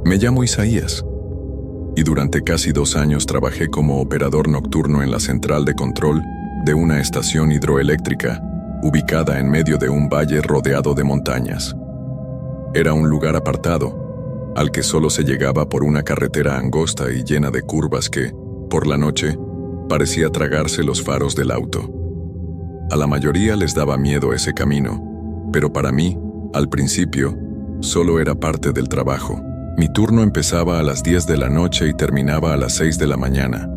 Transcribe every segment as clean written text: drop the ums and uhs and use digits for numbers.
Me llamo Isaías y durante casi 2 años trabajé como operador nocturno en la central de control de una estación hidroeléctrica ubicada en medio de un valle rodeado de montañas. Era un lugar apartado, al que solo se llegaba por una carretera angosta y llena de curvas que, por la noche, parecía tragarse los faros del auto. A la mayoría les daba miedo ese camino, pero para mí, al principio, solo era parte del trabajo. Mi turno empezaba a las 10 de la noche y terminaba a las 6 de la mañana.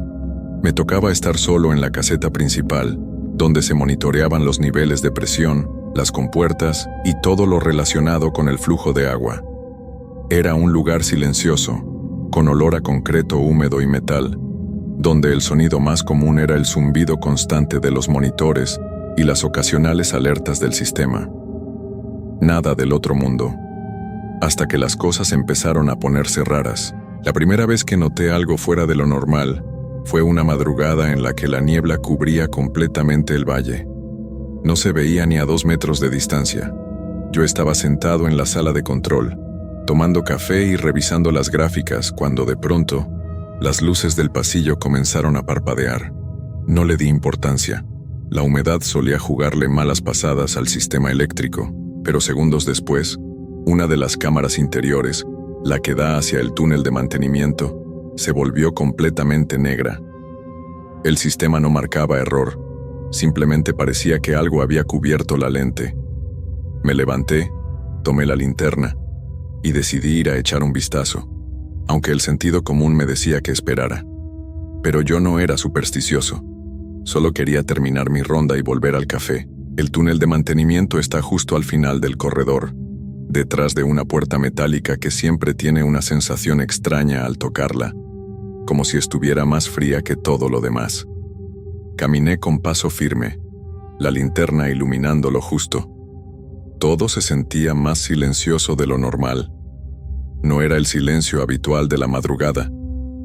Me tocaba estar solo en la caseta principal, donde se monitoreaban los niveles de presión, las compuertas y todo lo relacionado con el flujo de agua. Era un lugar silencioso, con olor a concreto húmedo y metal, donde el sonido más común era el zumbido constante de los monitores y las ocasionales alertas del sistema. Nada del otro mundo. Hasta que las cosas empezaron a ponerse raras. La primera vez que noté algo fuera de lo normal fue una madrugada en la que la niebla cubría completamente el valle. No se veía ni a 2 metros de distancia. Yo estaba sentado en la sala de control, tomando café y revisando las gráficas cuando de pronto las luces del pasillo comenzaron a parpadear. No le di importancia. La humedad solía jugarle malas pasadas al sistema eléctrico, pero segundos después, una de las cámaras interiores, la que da hacia el túnel de mantenimiento, se volvió completamente negra. El sistema no marcaba error, simplemente parecía que algo había cubierto la lente. Me levanté, tomé la linterna y decidí ir a echar un vistazo, aunque el sentido común me decía que esperara. Pero yo no era supersticioso. Solo quería terminar mi ronda y volver al café. El túnel de mantenimiento está justo al final del corredor, detrás de una puerta metálica que siempre tiene una sensación extraña al tocarla, como si estuviera más fría que todo lo demás. Caminé con paso firme, la linterna iluminando lo justo. Todo se sentía más silencioso de lo normal. No era el silencio habitual de la madrugada,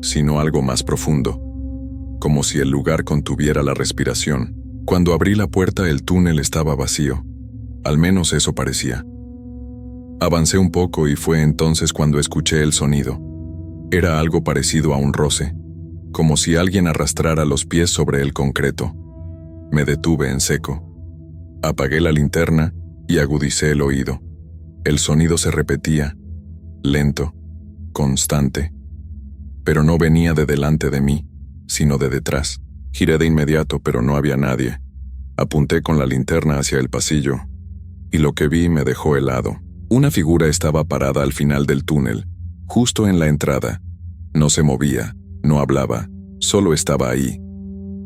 sino algo más profundo, como si el lugar contuviera la respiración. Cuando abrí la puerta, el túnel estaba vacío. Al menos eso parecía. Avancé un poco y fue entonces cuando escuché el sonido. Era algo parecido a un roce, como si alguien arrastrara los pies sobre el concreto. Me detuve en seco. Apagué la linterna y agudicé el oído. El sonido se repetía, lento, constante, pero no venía de delante de mí, sino de detrás. Giré de inmediato, pero no había nadie. Apunté con la linterna hacia el pasillo, y lo que vi me dejó helado. Una figura estaba parada al final del túnel, justo en la entrada. No se movía, no hablaba, solo estaba ahí.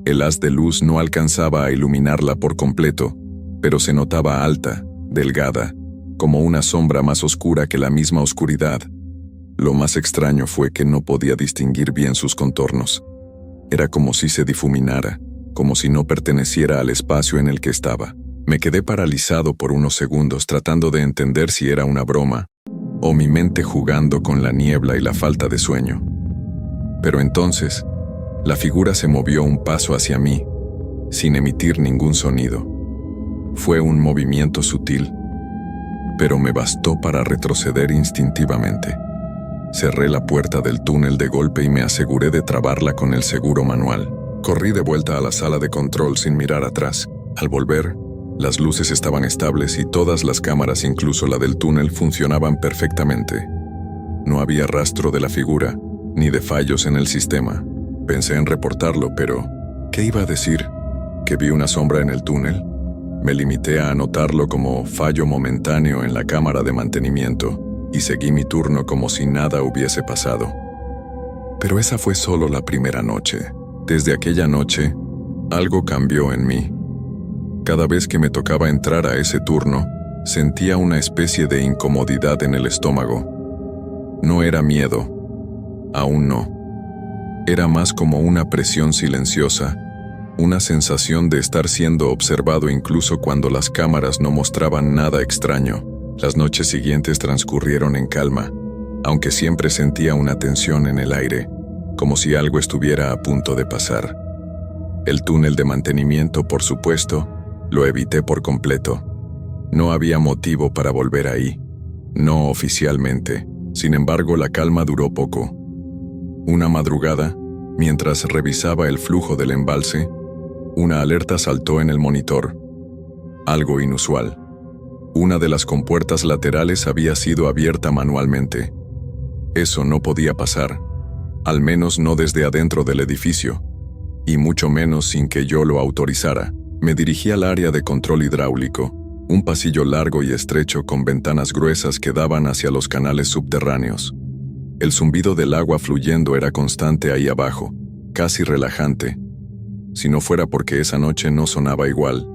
El haz de luz no alcanzaba a iluminarla por completo, pero se notaba alta, delgada, como una sombra más oscura que la misma oscuridad. Lo más extraño fue que no podía distinguir bien sus contornos. Era como si se difuminara, como si no perteneciera al espacio en el que estaba. Me quedé paralizado por unos segundos tratando de entender si era una broma o mi mente jugando con la niebla y la falta de sueño. Pero entonces, la figura se movió un paso hacia mí, sin emitir ningún sonido. Fue un movimiento sutil, pero me bastó para retroceder instintivamente. Cerré la puerta del túnel de golpe y me aseguré de trabarla con el seguro manual. Corrí de vuelta a la sala de control sin mirar atrás. Al volver, las luces estaban estables y todas las cámaras, incluso la del túnel, funcionaban perfectamente. No había rastro de la figura, ni de fallos en el sistema. Pensé en reportarlo, pero ¿qué iba a decir? ¿Que vi una sombra en el túnel? Me limité a anotarlo como fallo momentáneo en la cámara de mantenimiento y seguí mi turno como si nada hubiese pasado. Pero esa fue solo la primera noche. Desde aquella noche, algo cambió en mí. Cada vez que me tocaba entrar a ese turno, sentía una especie de incomodidad en el estómago. No era miedo, aún no. Era más como una presión silenciosa, una sensación de estar siendo observado incluso cuando las cámaras no mostraban nada extraño. Las noches siguientes transcurrieron en calma, aunque siempre sentía una tensión en el aire, como si algo estuviera a punto de pasar. El túnel de mantenimiento, por supuesto, lo evité por completo. No había motivo para volver ahí, no oficialmente, Sin embargo, la calma duró poco. Una madrugada, mientras revisaba el flujo del embalse, una alerta saltó en el monitor. Algo inusual. Una de las compuertas laterales había sido abierta manualmente. Eso no podía pasar, al menos no desde adentro del edificio, y mucho menos sin que yo lo autorizara. Me dirigí al área de control hidráulico, un pasillo largo y estrecho con ventanas gruesas que daban hacia los canales subterráneos. El zumbido del agua fluyendo era constante ahí abajo, casi relajante. Si no fuera porque esa noche no sonaba igual.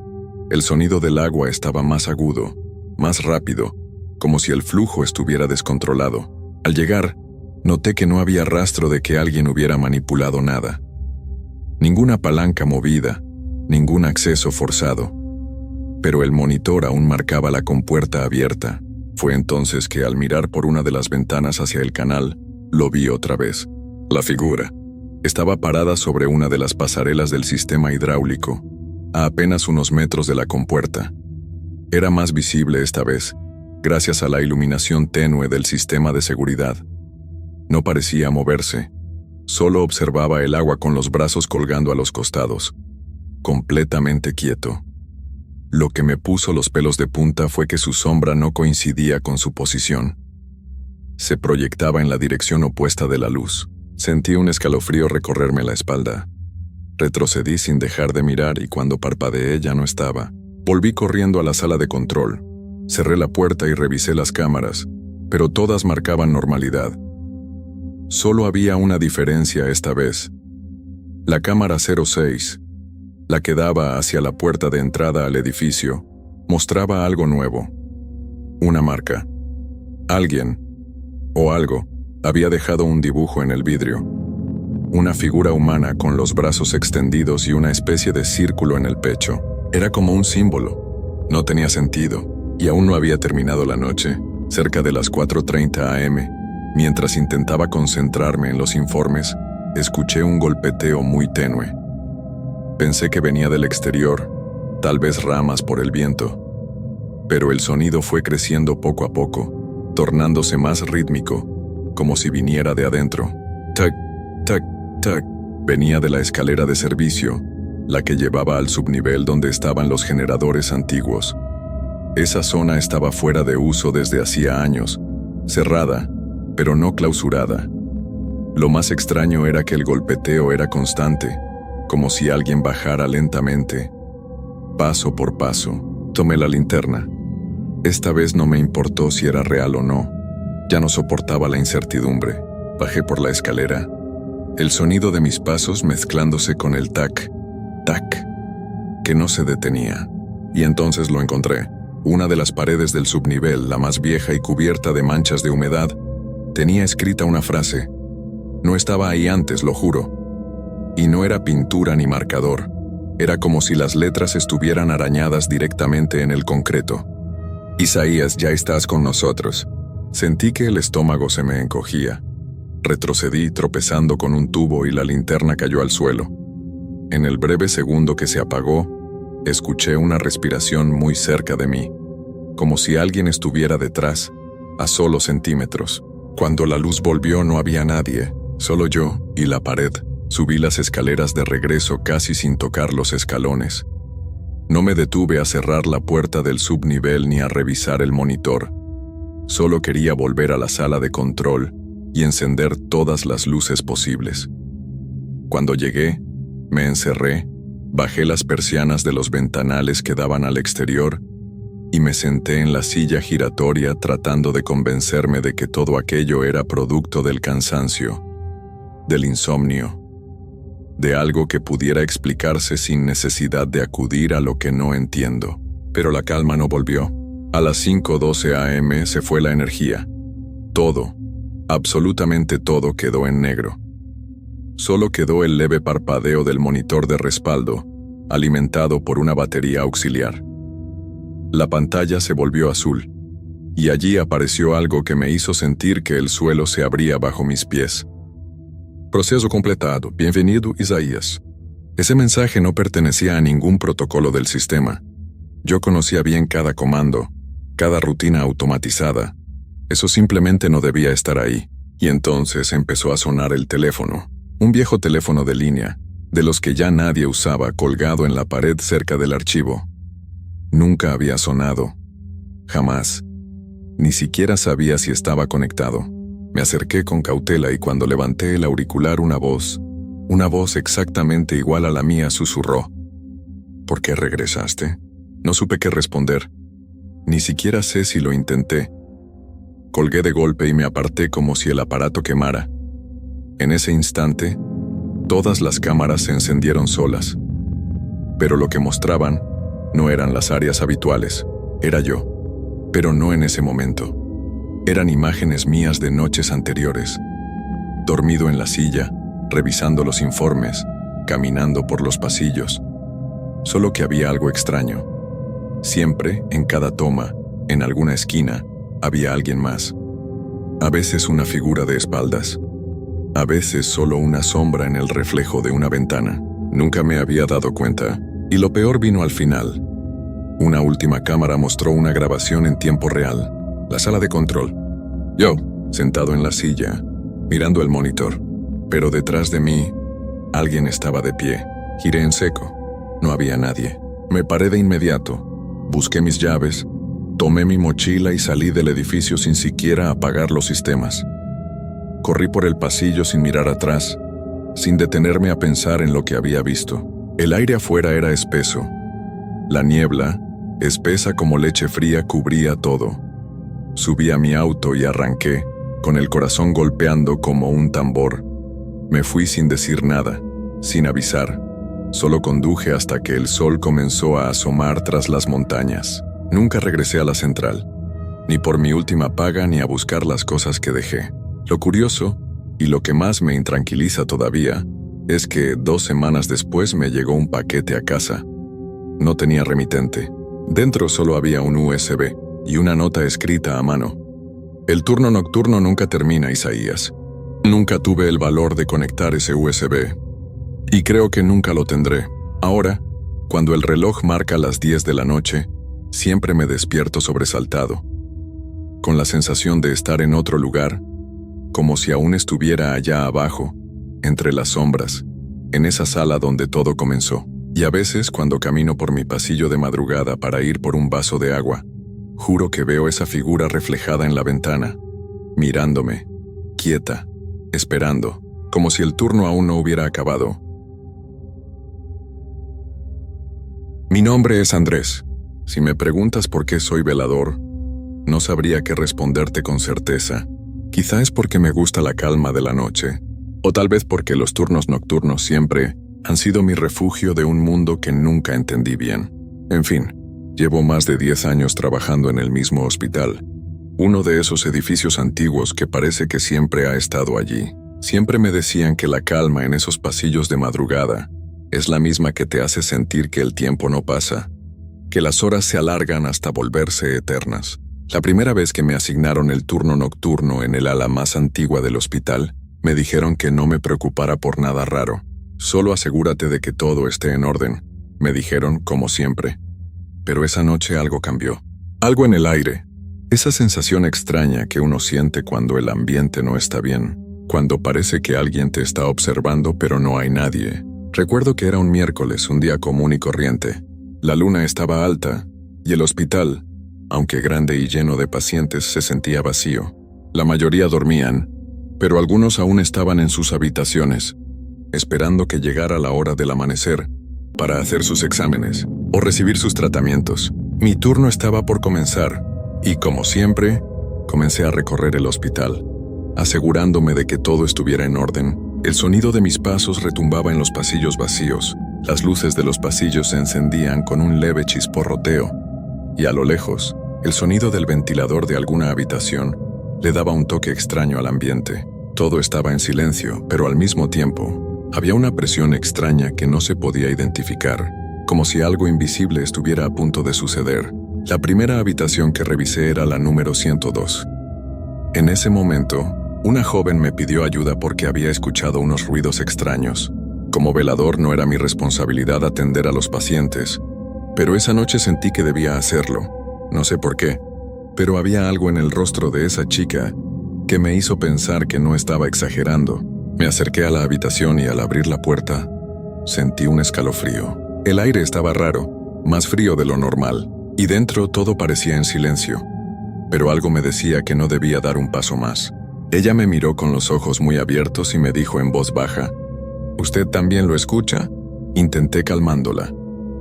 El sonido del agua estaba más agudo, más rápido, como si el flujo estuviera descontrolado. Al llegar, noté que no había rastro de que alguien hubiera manipulado nada. Ninguna palanca movida, ningún acceso forzado. Pero el monitor aún marcaba la compuerta abierta. Fue entonces que, al mirar por una de las ventanas hacia el canal, lo vi otra vez. La figura estaba parada sobre una de las pasarelas del sistema hidráulico, a apenas unos metros de la compuerta. Era más visible esta vez, gracias a la iluminación tenue del sistema de seguridad. No parecía moverse, solo observaba el agua con los brazos colgando a los costados, completamente quieto. Lo que me puso los pelos de punta fue que su sombra no coincidía con su posición. Se proyectaba en la dirección opuesta de la luz. Sentí un escalofrío recorrerme la espalda. Retrocedí sin dejar de mirar y cuando parpadeé ya no estaba. Volví corriendo a la sala de control. Cerré la puerta y revisé las cámaras, pero todas marcaban normalidad. Solo había una diferencia esta vez. La cámara 06, la que daba hacia la puerta de entrada al edificio, mostraba algo nuevo. Una marca. Alguien, o algo, había dejado un dibujo en el vidrio. Una figura humana con los brazos extendidos y una especie de círculo en el pecho. Era como un símbolo. No tenía sentido, y aún no había terminado la noche. Cerca de las 4:30 am, mientras intentaba concentrarme en los informes, escuché un golpeteo muy tenue. Pensé que venía del exterior, tal vez ramas por el viento. Pero el sonido fue creciendo poco a poco, tornándose más rítmico, como si viniera de adentro. Tac, tac, tac. Venía de la escalera de servicio, la que llevaba al subnivel donde estaban los generadores antiguos. Esa zona estaba fuera de uso desde hacía años, cerrada, pero no clausurada. Lo más extraño era que el golpeteo era constante, como si alguien bajara lentamente, paso por paso. Tomé la linterna. Esta vez no me importó si era real o no. Ya no soportaba la incertidumbre. Bajé por la escalera, el sonido de mis pasos mezclándose con el tac, tac, que no se detenía. Y entonces lo encontré. Una de las paredes del subnivel, la más vieja y cubierta de manchas de humedad, tenía escrita una frase. No estaba ahí antes, lo juro. Y no era pintura ni marcador. Era como si las letras estuvieran arañadas directamente en el concreto. Isaías, ya estás con nosotros. Sentí que el estómago se me encogía. Retrocedí tropezando con un tubo y la linterna cayó al suelo. En el breve segundo que se apagó, escuché una respiración muy cerca de mí, como si alguien estuviera detrás, a solo centímetros. Cuando la luz volvió no había nadie, solo yo y la pared. Subí las escaleras de regreso casi sin tocar los escalones. No me detuve a cerrar la puerta del subnivel ni a revisar el monitor. Solo quería volver a la sala de control y encender todas las luces posibles. Cuando llegué, me encerré, bajé las persianas de los ventanales que daban al exterior y me senté en la silla giratoria tratando de convencerme de que todo aquello era producto del cansancio, del insomnio, de algo que pudiera explicarse sin necesidad de acudir a lo que no entiendo. Pero la calma no volvió. A las 5:12 am se fue la energía. Todo, absolutamente todo quedó en negro. Solo quedó el leve parpadeo del monitor de respaldo, alimentado por una batería auxiliar. La pantalla se volvió azul, y allí apareció algo que me hizo sentir que el suelo se abría bajo mis pies. Proceso completado. Bienvenido, Isaías. Ese mensaje no pertenecía a ningún protocolo del sistema. Yo conocía bien cada comando, cada rutina automatizada, Eso simplemente no debía estar ahí. Y entonces empezó a sonar el teléfono. Un viejo teléfono de línea, de los que ya nadie usaba, colgado en la pared cerca del archivo. Nunca había sonado. Jamás. Ni siquiera sabía si estaba conectado. Me acerqué con cautela y cuando levanté el auricular una voz exactamente igual a la mía, susurró. ¿Por qué regresaste? No supe qué responder. Ni siquiera sé si lo intenté. Colgué de golpe y me aparté como si el aparato quemara. En ese instante, todas las cámaras se encendieron solas. Pero lo que mostraban no eran las áreas habituales, era yo. Pero no en ese momento. Eran imágenes mías de noches anteriores. Dormido en la silla, revisando los informes, caminando por los pasillos. Solo que había algo extraño. Siempre, en cada toma, en alguna esquina, había alguien más. A veces una figura de espaldas. A veces solo una sombra en el reflejo de una ventana. Nunca me había dado cuenta, y lo peor vino al final. Una última cámara mostró una grabación en tiempo real. La sala de control. Yo, sentado en la silla, mirando el monitor. Pero detrás de mí, alguien estaba de pie. Giré en seco. No había nadie. Me paré de inmediato. Busqué mis llaves. Tomé mi mochila y salí del edificio sin siquiera apagar los sistemas. Corrí por el pasillo sin mirar atrás, sin detenerme a pensar en lo que había visto. El aire afuera era espeso. La niebla, espesa como leche fría, cubría todo. Subí a mi auto y arranqué, con el corazón golpeando como un tambor. Me fui sin decir nada, sin avisar. Solo conduje hasta que el sol comenzó a asomar tras las montañas. Nunca regresé a la central, ni por mi última paga ni a buscar las cosas que dejé. Lo curioso, y lo que más me intranquiliza todavía, es que 2 semanas después me llegó un paquete a casa. No tenía remitente. Dentro solo había un USB y una nota escrita a mano. El turno nocturno nunca termina, Isaías. Nunca tuve el valor de conectar ese USB. Y creo que nunca lo tendré. Ahora, cuando el reloj marca las 10 de la noche, siempre me despierto sobresaltado, con la sensación de estar en otro lugar, como si aún estuviera allá abajo, entre las sombras, en esa sala donde todo comenzó. Y a veces, cuando camino por mi pasillo de madrugada para ir por un vaso de agua, juro que veo esa figura reflejada en la ventana, mirándome, quieta, esperando, como si el turno aún no hubiera acabado. Mi nombre es Andrés. Si me preguntas por qué soy velador, no sabría qué responderte con certeza. Quizá es porque me gusta la calma de la noche, o tal vez porque los turnos nocturnos siempre han sido mi refugio de un mundo que nunca entendí bien. En fin, llevo más de 10 años trabajando en el mismo hospital, uno de esos edificios antiguos que parece que siempre ha estado allí. Siempre me decían que la calma en esos pasillos de madrugada es la misma que te hace sentir que el tiempo no pasa, que las horas se alargan hasta volverse eternas. La primera vez que me asignaron el turno nocturno en el ala más antigua del hospital, me dijeron que no me preocupara por nada raro. Solo asegúrate de que todo esté en orden, me dijeron como siempre. Pero esa noche algo cambió. Algo en el aire. Esa sensación extraña que uno siente cuando el ambiente no está bien, cuando parece que alguien te está observando pero no hay nadie. Recuerdo que era un miércoles, un día común y corriente. La luna estaba alta, y el hospital, aunque grande y lleno de pacientes, se sentía vacío. La mayoría dormían, pero algunos aún estaban en sus habitaciones, esperando que llegara la hora del amanecer para hacer sus exámenes o recibir sus tratamientos. Mi turno estaba por comenzar, y como siempre, comencé a recorrer el hospital, asegurándome de que todo estuviera en orden. El sonido de mis pasos retumbaba en los pasillos vacíos. Las luces de los pasillos se encendían con un leve chisporroteo, y a lo lejos, el sonido del ventilador de alguna habitación le daba un toque extraño al ambiente. Todo estaba en silencio, pero al mismo tiempo, había una presión extraña que no se podía identificar, como si algo invisible estuviera a punto de suceder. La primera habitación que revisé era la número 102. En ese momento, una joven me pidió ayuda porque había escuchado unos ruidos extraños. Como velador no era mi responsabilidad atender a los pacientes, pero esa noche sentí que debía hacerlo. No sé por qué. Pero había algo en el rostro de esa chica que me hizo pensar que no estaba exagerando. Me acerqué a la habitación y al abrir la puerta, sentí un escalofrío. El aire estaba raro, más frío de lo normal, y dentro todo parecía en silencio. Pero algo me decía que no debía dar un paso más. Ella me miró con los ojos muy abiertos y me dijo en voz baja: ¿Usted también lo escucha? Intenté calmándola,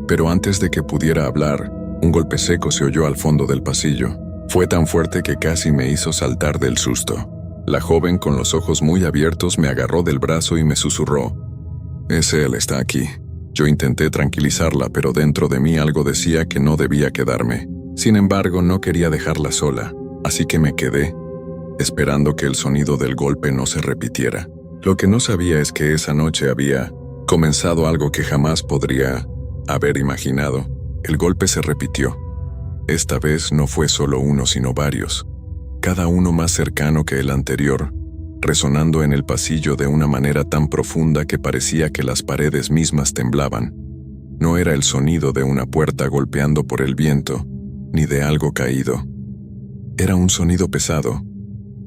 pero antes de que pudiera hablar, un golpe seco se oyó al fondo del pasillo. Fue tan fuerte que casi me hizo saltar del susto. La joven con los ojos muy abiertos me agarró del brazo y me susurró: «Es él, está aquí». Yo intenté tranquilizarla, pero dentro de mí algo decía que no debía quedarme. Sin embargo, no quería dejarla sola, así que me quedé, esperando que el sonido del golpe no se repitiera. Lo que no sabía es que esa noche había comenzado algo que jamás podría haber imaginado. El golpe se repitió. Esta vez no fue solo uno, sino varios, cada uno más cercano que el anterior, resonando en el pasillo de una manera tan profunda que parecía que las paredes mismas temblaban. No era el sonido de una puerta golpeando por el viento, ni de algo caído. Era un sonido pesado,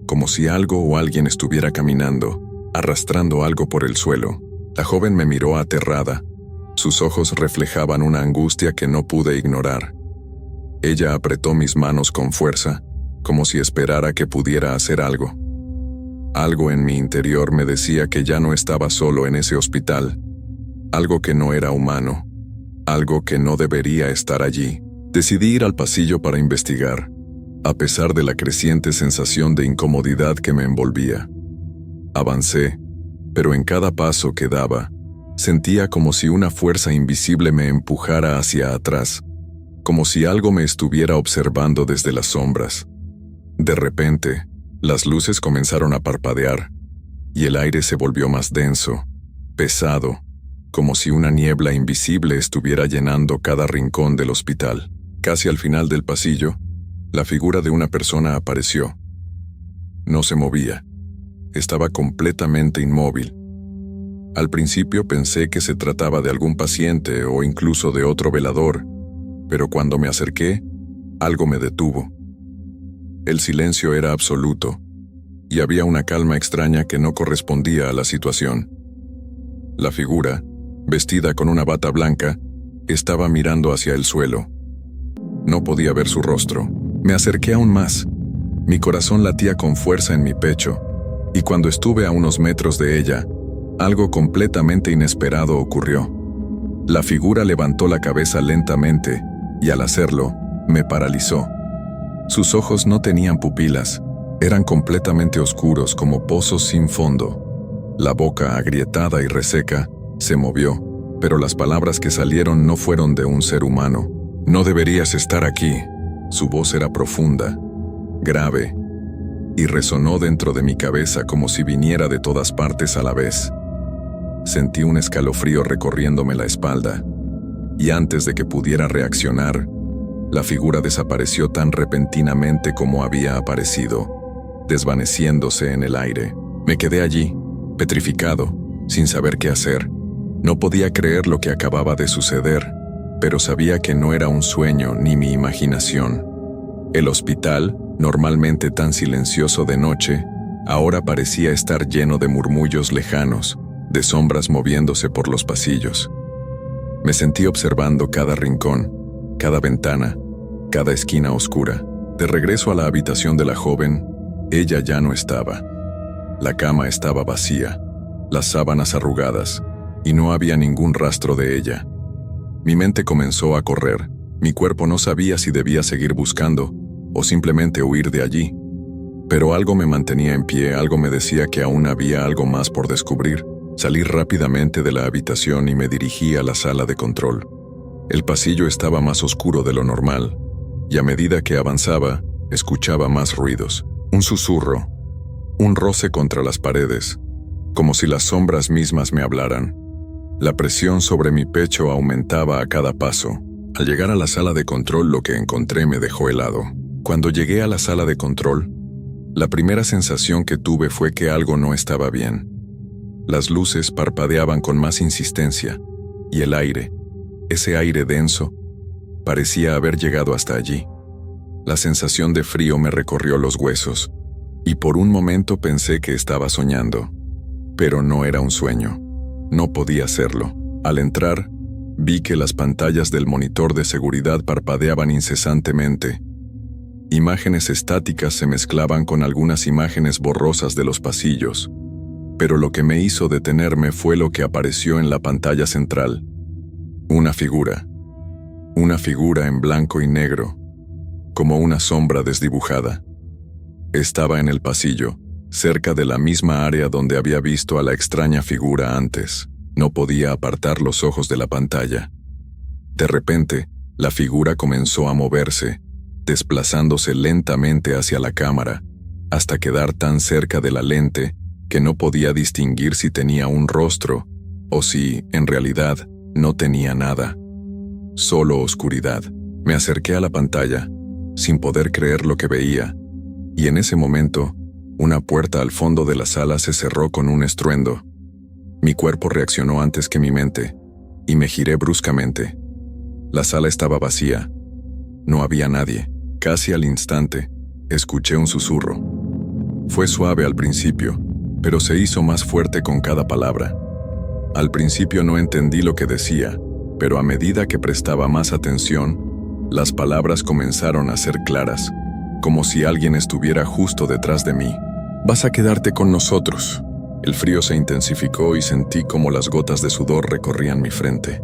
como si algo o alguien estuviera caminando, arrastrando algo por el suelo. La joven me miró aterrada. Sus ojos reflejaban una angustia que no pude ignorar. Ella apretó mis manos con fuerza, como si esperara que pudiera hacer algo. Algo en mi interior me decía que ya no estaba solo en ese hospital. Algo que no era humano. Algo que no debería estar allí. Decidí ir al pasillo para investigar, a pesar de la creciente sensación de incomodidad que me envolvía. Avancé, pero en cada paso que daba, sentía como si una fuerza invisible me empujara hacia atrás, como si algo me estuviera observando desde las sombras. De repente, las luces comenzaron a parpadear, y el aire se volvió más denso, pesado, como si una niebla invisible estuviera llenando cada rincón del hospital. Casi al final del pasillo, la figura de una persona apareció. No se movía. Estaba completamente inmóvil. Al principio pensé que se trataba de algún paciente o incluso de otro velador, pero cuando me acerqué, algo me detuvo. El silencio era absoluto, y había una calma extraña que no correspondía a la situación. La figura, vestida con una bata blanca, estaba mirando hacia el suelo. No podía ver su rostro. Me acerqué aún más. Mi corazón latía con fuerza en mi pecho, y cuando estuve a unos metros de ella, algo completamente inesperado ocurrió. La figura levantó la cabeza lentamente, y al hacerlo, me paralizó. Sus ojos no tenían pupilas, eran completamente oscuros como pozos sin fondo. La boca, agrietada y reseca, se movió, pero las palabras que salieron no fueron de un ser humano. «No deberías estar aquí». Su voz era profunda, grave, y resonó dentro de mi cabeza como si viniera de todas partes a la vez. Sentí un escalofrío recorriéndome la espalda, y antes de que pudiera reaccionar, la figura desapareció tan repentinamente como había aparecido, desvaneciéndose en el aire. Me quedé allí, petrificado, sin saber qué hacer. No podía creer lo que acababa de suceder, pero sabía que no era un sueño ni mi imaginación. El hospital, normalmente tan silencioso de noche, ahora parecía estar lleno de murmullos lejanos, de sombras moviéndose por los pasillos. Me sentí observando cada rincón, cada ventana, cada esquina oscura. De regreso a la habitación de la joven, ella ya no estaba. La cama estaba vacía, las sábanas arrugadas, y no había ningún rastro de ella. Mi mente comenzó a correr. Mi cuerpo no sabía si debía seguir buscando o simplemente huir de allí. Pero algo me mantenía en pie, algo me decía que aún había algo más por descubrir. Salí rápidamente de la habitación y me dirigí a la sala de control. El pasillo estaba más oscuro de lo normal, y a medida que avanzaba, escuchaba más ruidos. Un susurro, un roce contra las paredes, como si las sombras mismas me hablaran. La presión sobre mi pecho aumentaba a cada paso. Al llegar a la sala de control, lo que encontré me dejó helado. Cuando llegué a la sala de control, la primera sensación que tuve fue que algo no estaba bien. Las luces parpadeaban con más insistencia, y el aire, ese aire denso, parecía haber llegado hasta allí. La sensación de frío me recorrió los huesos, y por un momento pensé que estaba soñando. Pero no era un sueño. No podía serlo. Al entrar, vi que las pantallas del monitor de seguridad parpadeaban incesantemente. Imágenes estáticas se mezclaban con algunas imágenes borrosas de los pasillos, pero lo que me hizo detenerme fue lo que apareció en la pantalla central. Una figura en blanco y negro, como una sombra desdibujada. Estaba en el pasillo, cerca de la misma área donde había visto a la extraña figura antes. No podía apartar los ojos de la pantalla. De repente, la figura comenzó a moverse, desplazándose lentamente hacia la cámara, hasta quedar tan cerca de la lente que no podía distinguir si tenía un rostro o si, en realidad, no tenía nada. Solo oscuridad. Me acerqué a la pantalla, sin poder creer lo que veía, y en ese momento, una puerta al fondo de la sala se cerró con un estruendo. Mi cuerpo reaccionó antes que mi mente, y me giré bruscamente. La sala estaba vacía. No había nadie. Casi al instante, escuché un susurro. Fue suave al principio, pero se hizo más fuerte con cada palabra. Al principio no entendí lo que decía, pero a medida que prestaba más atención, las palabras comenzaron a ser claras, como si alguien estuviera justo detrás de mí. «Vas a quedarte con nosotros». El frío se intensificó y sentí como las gotas de sudor recorrían mi frente.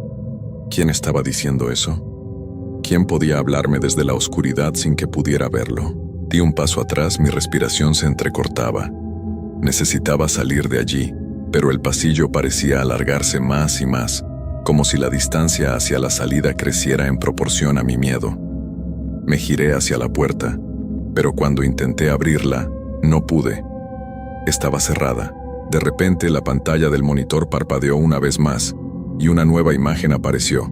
¿Quién estaba diciendo eso? ¿Quién podía hablarme desde la oscuridad sin que pudiera verlo? Di un paso atrás, mi respiración se entrecortaba. Necesitaba salir de allí, pero el pasillo parecía alargarse más y más, como si la distancia hacia la salida creciera en proporción a mi miedo. Me giré hacia la puerta, pero cuando intenté abrirla, no pude. Estaba cerrada. De repente, la pantalla del monitor parpadeó una vez más, y una nueva imagen apareció.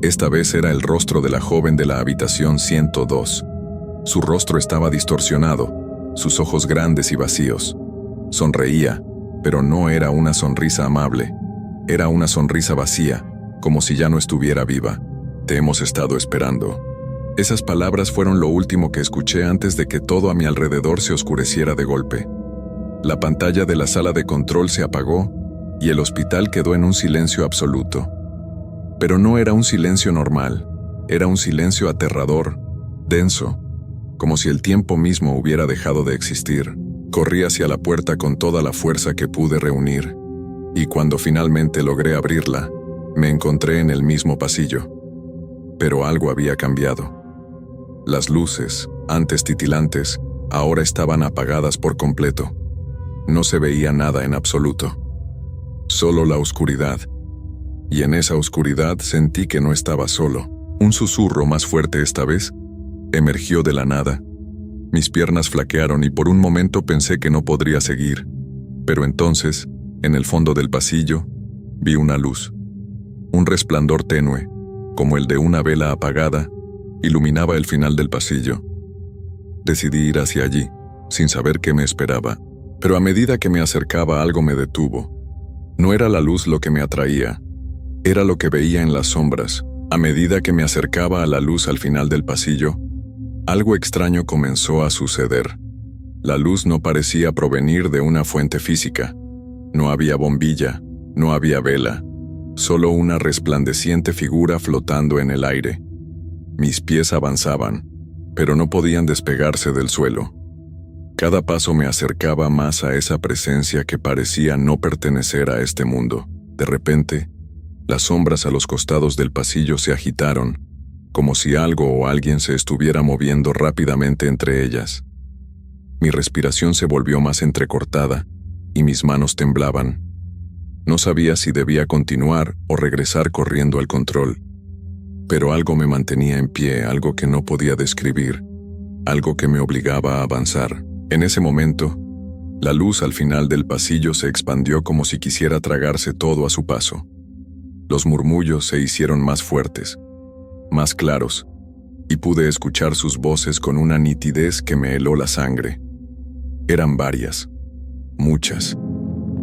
Esta vez era el rostro de la joven de la habitación 102. Su rostro estaba distorsionado, sus ojos grandes y vacíos. Sonreía, pero no era una sonrisa amable. Era una sonrisa vacía, como si ya no estuviera viva. «Te hemos estado esperando». Esas palabras fueron lo último que escuché antes de que todo a mi alrededor se oscureciera de golpe. La pantalla de la sala de control se apagó y el hospital quedó en un silencio absoluto. Pero no era un silencio normal, era un silencio aterrador, denso, como si el tiempo mismo hubiera dejado de existir. Corrí hacia la puerta con toda la fuerza que pude reunir, y cuando finalmente logré abrirla, me encontré en el mismo pasillo. Pero algo había cambiado. Las luces, antes titilantes, ahora estaban apagadas por completo. No se veía nada en absoluto. Solo la oscuridad. Y en esa oscuridad sentí que no estaba solo. Un susurro más fuerte esta vez emergió de la nada. Mis piernas flaquearon y por un momento pensé que no podría seguir. Pero entonces, en el fondo del pasillo, vi una luz. Un resplandor tenue, como el de una vela apagada, iluminaba el final del pasillo. Decidí ir hacia allí, sin saber qué me esperaba. Pero a medida que me acercaba algo me detuvo. No era la luz lo que me atraía, era lo que veía en las sombras. A medida que me acercaba a la luz al final del pasillo, algo extraño comenzó a suceder. La luz no parecía provenir de una fuente física. No había bombilla, no había vela, solo una resplandeciente figura flotando en el aire. Mis pies avanzaban, pero no podían despegarse del suelo. Cada paso me acercaba más a esa presencia que parecía no pertenecer a este mundo. De repente, las sombras a los costados del pasillo se agitaron, como si algo o alguien se estuviera moviendo rápidamente entre ellas. Mi respiración se volvió más entrecortada y mis manos temblaban. No sabía si debía continuar o regresar corriendo al control. Pero algo me mantenía en pie, algo que no podía describir, algo que me obligaba a avanzar. En ese momento, la luz al final del pasillo se expandió como si quisiera tragarse todo a su paso. Los murmullos se hicieron más fuertes, más claros, y pude escuchar sus voces con una nitidez que me heló la sangre. Eran varias, muchas,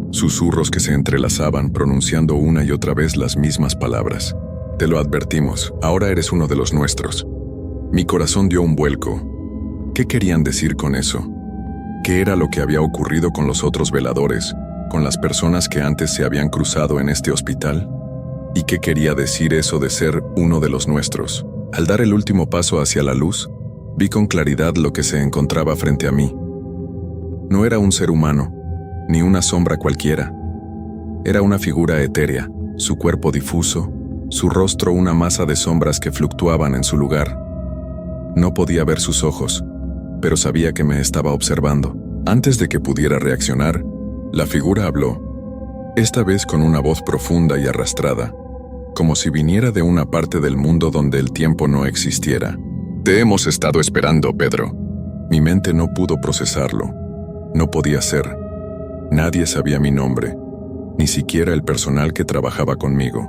susurros que se entrelazaban pronunciando una y otra vez las mismas palabras. «Te lo advertimos, ahora eres uno de los nuestros». Mi corazón dio un vuelco. ¿Qué querían decir con eso? ¿Qué era lo que había ocurrido con los otros veladores, con las personas que antes se habían cruzado en este hospital? ¿Y qué quería decir eso de ser uno de los nuestros? Al dar el último paso hacia la luz, vi con claridad lo que se encontraba frente a mí. No era un ser humano, ni una sombra cualquiera. Era una figura etérea, su cuerpo difuso, su rostro una masa de sombras que fluctuaban en su lugar. No podía ver sus ojos, pero sabía que me estaba observando. Antes de que pudiera reaccionar, la figura habló, esta vez con una voz profunda y arrastrada, como si viniera de una parte del mundo donde el tiempo no existiera. Te hemos estado esperando, Pedro. Mi mente no pudo procesarlo. No podía ser. Nadie sabía mi nombre, ni siquiera el personal que trabajaba conmigo.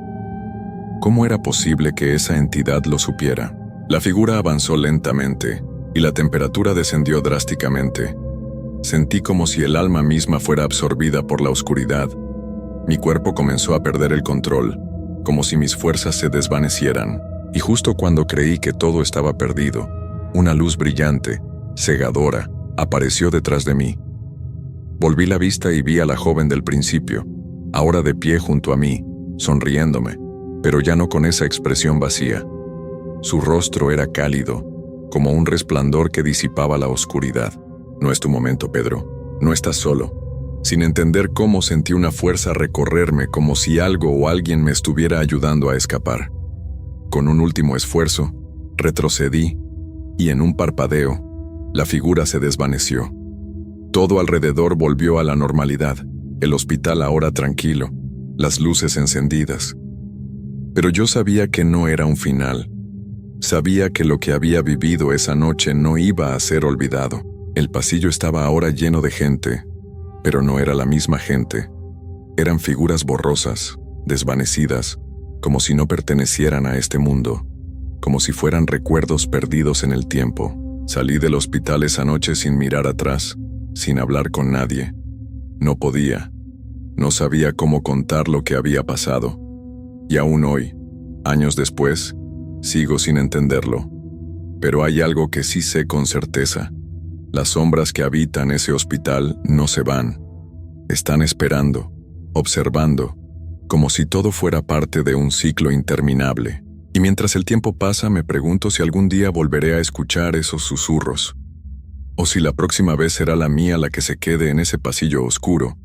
¿Cómo era posible que esa entidad lo supiera? La figura avanzó lentamente, y la temperatura descendió drásticamente. Sentí como si el alma misma fuera absorbida por la oscuridad. Mi cuerpo comenzó a perder el control, como si mis fuerzas se desvanecieran, y justo cuando creí que todo estaba perdido, una luz brillante, cegadora, apareció detrás de mí. Volví la vista y vi a la joven del principio, ahora de pie junto a mí, sonriéndome, pero ya no con esa expresión vacía. Su rostro era cálido, como un resplandor que disipaba la oscuridad. No es tu momento, Pedro. No estás solo. Sin entender cómo, sentí una fuerza recorrerme como si algo o alguien me estuviera ayudando a escapar. Con un último esfuerzo, retrocedí y en un parpadeo, la figura se desvaneció. Todo alrededor volvió a la normalidad, el hospital ahora tranquilo, las luces encendidas. Pero yo sabía que no era un final. Sabía que lo que había vivido esa noche no iba a ser olvidado. El pasillo estaba ahora lleno de gente, pero no era la misma gente. Eran figuras borrosas, desvanecidas, como si no pertenecieran a este mundo, como si fueran recuerdos perdidos en el tiempo. Salí del hospital esa noche sin mirar atrás, sin hablar con nadie. No podía. No sabía cómo contar lo que había pasado. Y aún hoy, años después, sigo sin entenderlo. Pero hay algo que sí sé con certeza. Las sombras que habitan ese hospital no se van. Están esperando, observando, como si todo fuera parte de un ciclo interminable. Y mientras el tiempo pasa, me pregunto si algún día volveré a escuchar esos susurros. O si la próxima vez será la mía la que se quede en ese pasillo oscuro,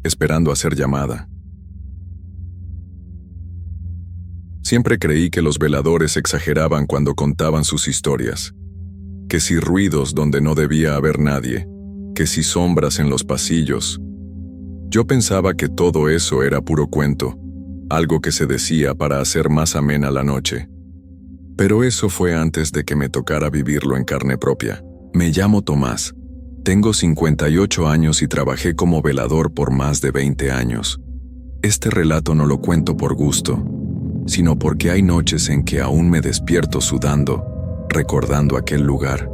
esperando a ser llamada. Siempre creí que los veladores exageraban cuando contaban sus historias. Que si ruidos donde no debía haber nadie, que si sombras en los pasillos. Yo pensaba que todo eso era puro cuento, algo que se decía para hacer más amena la noche. Pero eso fue antes de que me tocara vivirlo en carne propia. Me llamo Tomás. Tengo 58 años y trabajé como velador por más de 20 años. Este relato no lo cuento por gusto, sino porque hay noches en que aún me despierto sudando, recordando aquel lugar.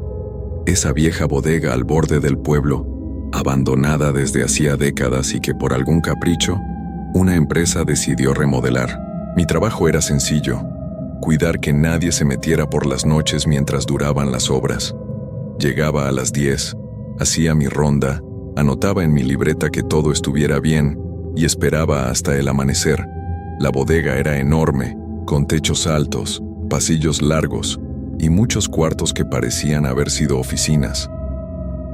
Esa vieja bodega al borde del pueblo, abandonada desde hacía décadas y que por algún capricho, una empresa decidió remodelar. Mi trabajo era sencillo, cuidar que nadie se metiera por las noches mientras duraban las obras. Llegaba a las 10, hacía mi ronda, anotaba en mi libreta que todo estuviera bien y esperaba hasta el amanecer. La bodega era enorme, con techos altos, pasillos largos y muchos cuartos que parecían haber sido oficinas.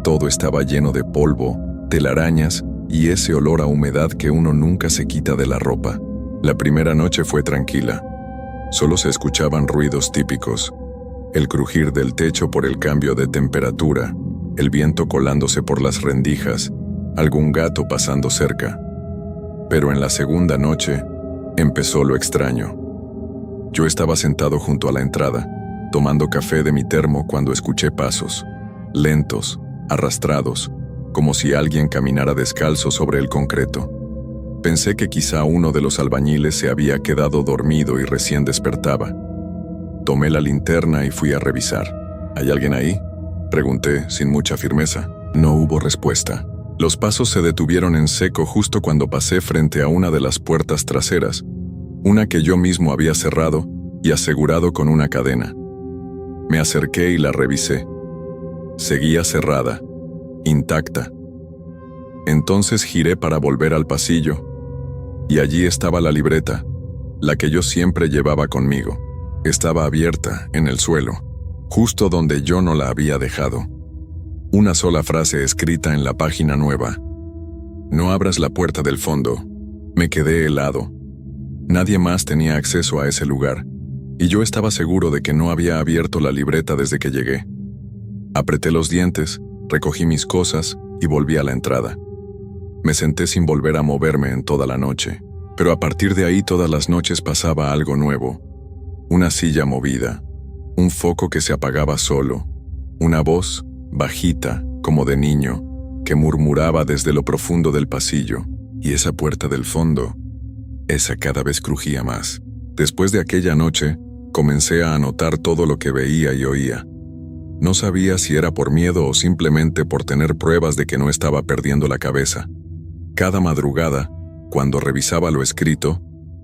Todo estaba lleno de polvo, telarañas y ese olor a humedad que uno nunca se quita de la ropa. La primera noche fue tranquila. Solo se escuchaban ruidos típicos: el crujir del techo por el cambio de temperatura, el viento colándose por las rendijas, algún gato pasando cerca. Pero en la segunda noche, empezó lo extraño. Yo estaba sentado junto a la entrada, tomando café de mi termo cuando escuché pasos, lentos, arrastrados, como si alguien caminara descalzo sobre el concreto. Pensé que quizá uno de los albañiles se había quedado dormido y recién despertaba. Tomé la linterna y fui a revisar. ¿Hay alguien ahí?, pregunté sin mucha firmeza. No hubo respuesta. Los pasos se detuvieron en seco justo cuando pasé frente a una de las puertas traseras, una que yo mismo había cerrado y asegurado con una cadena. Me acerqué y la revisé. Seguía cerrada, intacta. Entonces giré para volver al pasillo, y allí estaba la libreta, la que yo siempre llevaba conmigo. Estaba abierta, en el suelo, justo donde yo no la había dejado. Una sola frase escrita en la página nueva. No abras la puerta del fondo. Me quedé helado. Nadie más tenía acceso a ese lugar, y yo estaba seguro de que no había abierto la libreta desde que llegué. Apreté los dientes, recogí mis cosas y volví a la entrada. Me senté sin volver a moverme en toda la noche, pero a partir de ahí todas las noches pasaba algo nuevo. Una silla movida, un foco que se apagaba solo, una voz, bajita, como de niño, que murmuraba desde lo profundo del pasillo, y esa puerta del fondo, esa cada vez crujía más. Después de aquella noche, comencé a anotar todo lo que veía y oía. No sabía si era por miedo o simplemente por tener pruebas de que no estaba perdiendo la cabeza. Cada madrugada, cuando revisaba lo escrito,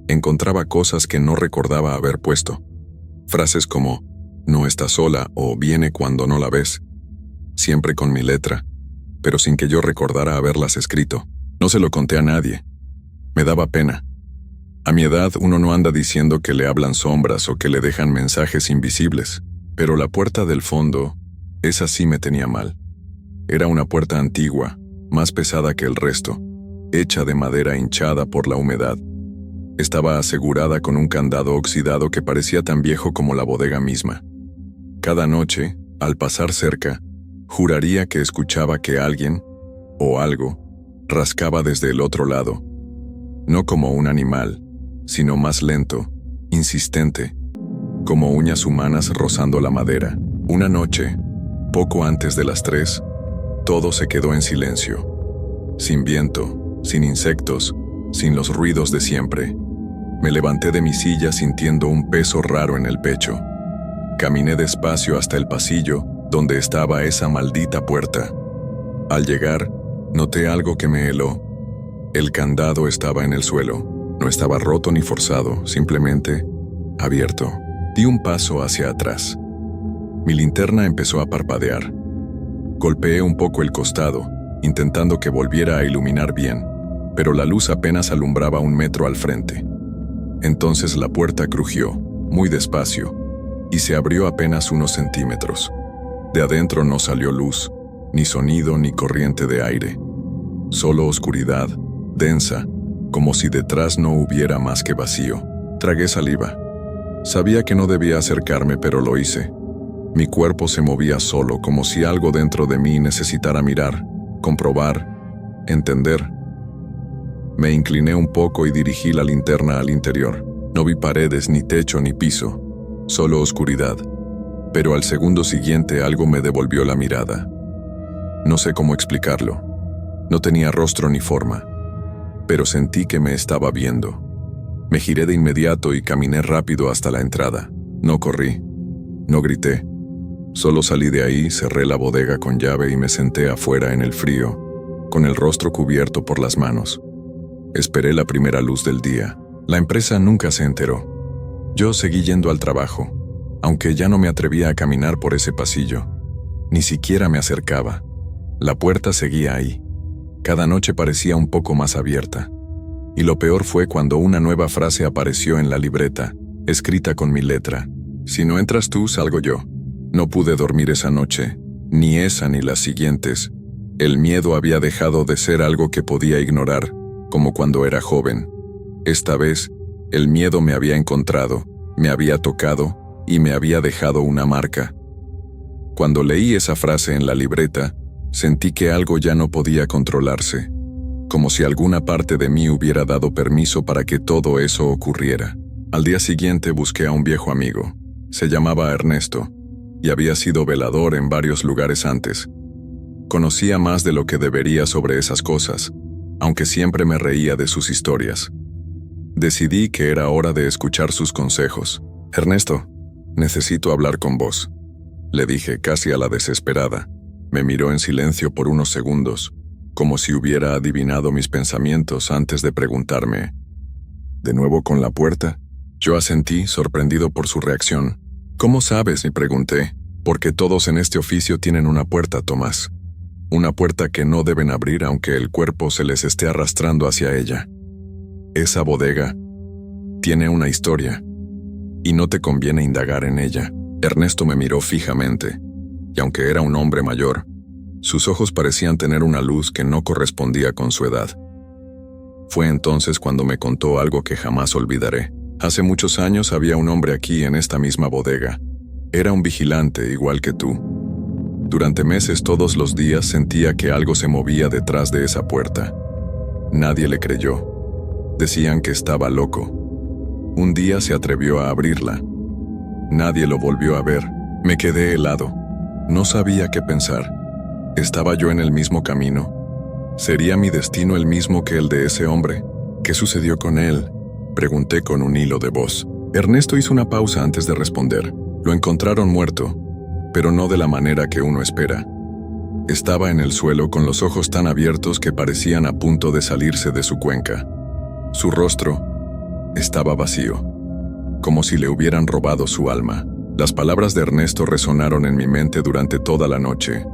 encontraba cosas que no recordaba haber puesto. Frases como, no está sola o viene cuando no la ves. Siempre con mi letra, pero sin que yo recordara haberlas escrito. No se lo conté a nadie. Me daba pena. A mi edad uno no anda diciendo que le hablan sombras o que le dejan mensajes invisibles, pero la puerta del fondo, esa sí me tenía mal. Era una puerta antigua, más pesada que el resto, hecha de madera hinchada por la humedad. Estaba asegurada con un candado oxidado que parecía tan viejo como la bodega misma. Cada noche, al pasar cerca, juraría que escuchaba que alguien, o algo, rascaba desde el otro lado. No como un animal, sino más lento, insistente, como uñas humanas rozando la madera. Una noche, poco antes de las 3, todo se quedó en silencio. Sin viento, sin insectos, sin los ruidos de siempre. Me levanté de mi silla sintiendo un peso raro en el pecho. Caminé despacio hasta el pasillo, donde estaba esa maldita puerta. Al llegar, noté algo que me heló. El candado estaba en el suelo. No estaba roto ni forzado, simplemente abierto. Di un paso hacia atrás. Mi linterna empezó a parpadear. Golpeé un poco el costado, intentando que volviera a iluminar bien, pero la luz apenas alumbraba 1 metro al frente. Entonces la puerta crujió, muy despacio, y se abrió apenas unos centímetros. De adentro no salió luz, ni sonido ni corriente de aire. Solo oscuridad, densa, como si detrás no hubiera más que vacío. Tragué saliva. Sabía que no debía acercarme, pero lo hice. Mi cuerpo se movía solo, como si algo dentro de mí necesitara mirar, comprobar, entender. Me incliné un poco y dirigí la linterna al interior. No vi paredes, ni techo, ni piso, solo oscuridad. Pero al segundo siguiente algo me devolvió la mirada. No sé cómo explicarlo. No tenía rostro ni forma, pero sentí que me estaba viendo. Me giré de inmediato y caminé rápido hasta la entrada. No corrí, no grité. Solo salí de ahí, cerré la bodega con llave y me senté afuera en el frío, con el rostro cubierto por las manos. Esperé la primera luz del día. La empresa nunca se enteró. Yo seguí yendo al trabajo, aunque ya no me atrevía a caminar por ese pasillo. Ni siquiera me acercaba. La puerta seguía ahí. Cada noche parecía un poco más abierta. Y lo peor fue cuando una nueva frase apareció en la libreta, escrita con mi letra. Si no entras tú, salgo yo. No pude dormir esa noche, ni esa ni las siguientes. El miedo había dejado de ser algo que podía ignorar, como cuando era joven. Esta vez, el miedo me había encontrado, me había tocado y me había dejado una marca. Cuando leí esa frase en la libreta, sentí que algo ya no podía controlarse, como si alguna parte de mí hubiera dado permiso para que todo eso ocurriera. Al día siguiente busqué a un viejo amigo. Se llamaba Ernesto, y había sido velador en varios lugares antes. Conocía más de lo que debería sobre esas cosas, aunque siempre me reía de sus historias. Decidí que era hora de escuchar sus consejos. «Ernesto, necesito hablar con vos», le dije casi a la desesperada. Me miró en silencio por unos segundos, como si hubiera adivinado mis pensamientos antes de preguntarme: «¿De nuevo con la puerta?». Yo asentí, sorprendido por su reacción, ¿Cómo sabes?, me pregunté. Porque todos en este oficio tienen una puerta, Tomás. Una puerta que no deben abrir aunque el cuerpo se les esté arrastrando hacia ella. Esa bodega tiene una historia, y no te conviene indagar en ella. Ernesto me miró fijamente, y aunque era un hombre mayor, sus ojos parecían tener una luz que no correspondía con su edad. Fue entonces cuando me contó algo que jamás olvidaré. Hace muchos años había un hombre aquí en esta misma bodega. Era un vigilante igual que tú. Durante meses todos los días sentía que algo se movía detrás de esa puerta. Nadie le creyó. Decían que estaba loco. Un día se atrevió a abrirla. Nadie lo volvió a ver. Me quedé helado. No sabía qué pensar. ¿Estaba yo en el mismo camino? ¿Sería mi destino el mismo que el de ese hombre? ¿Qué sucedió con él?, pregunté con un hilo de voz. Ernesto hizo una pausa antes de responder. Lo encontraron muerto, pero no de la manera que uno espera. Estaba en el suelo con los ojos tan abiertos que parecían a punto de salirse de su cuenca. Su rostro estaba vacío, como si le hubieran robado su alma. Las palabras de Ernesto resonaron en mi mente durante toda la noche.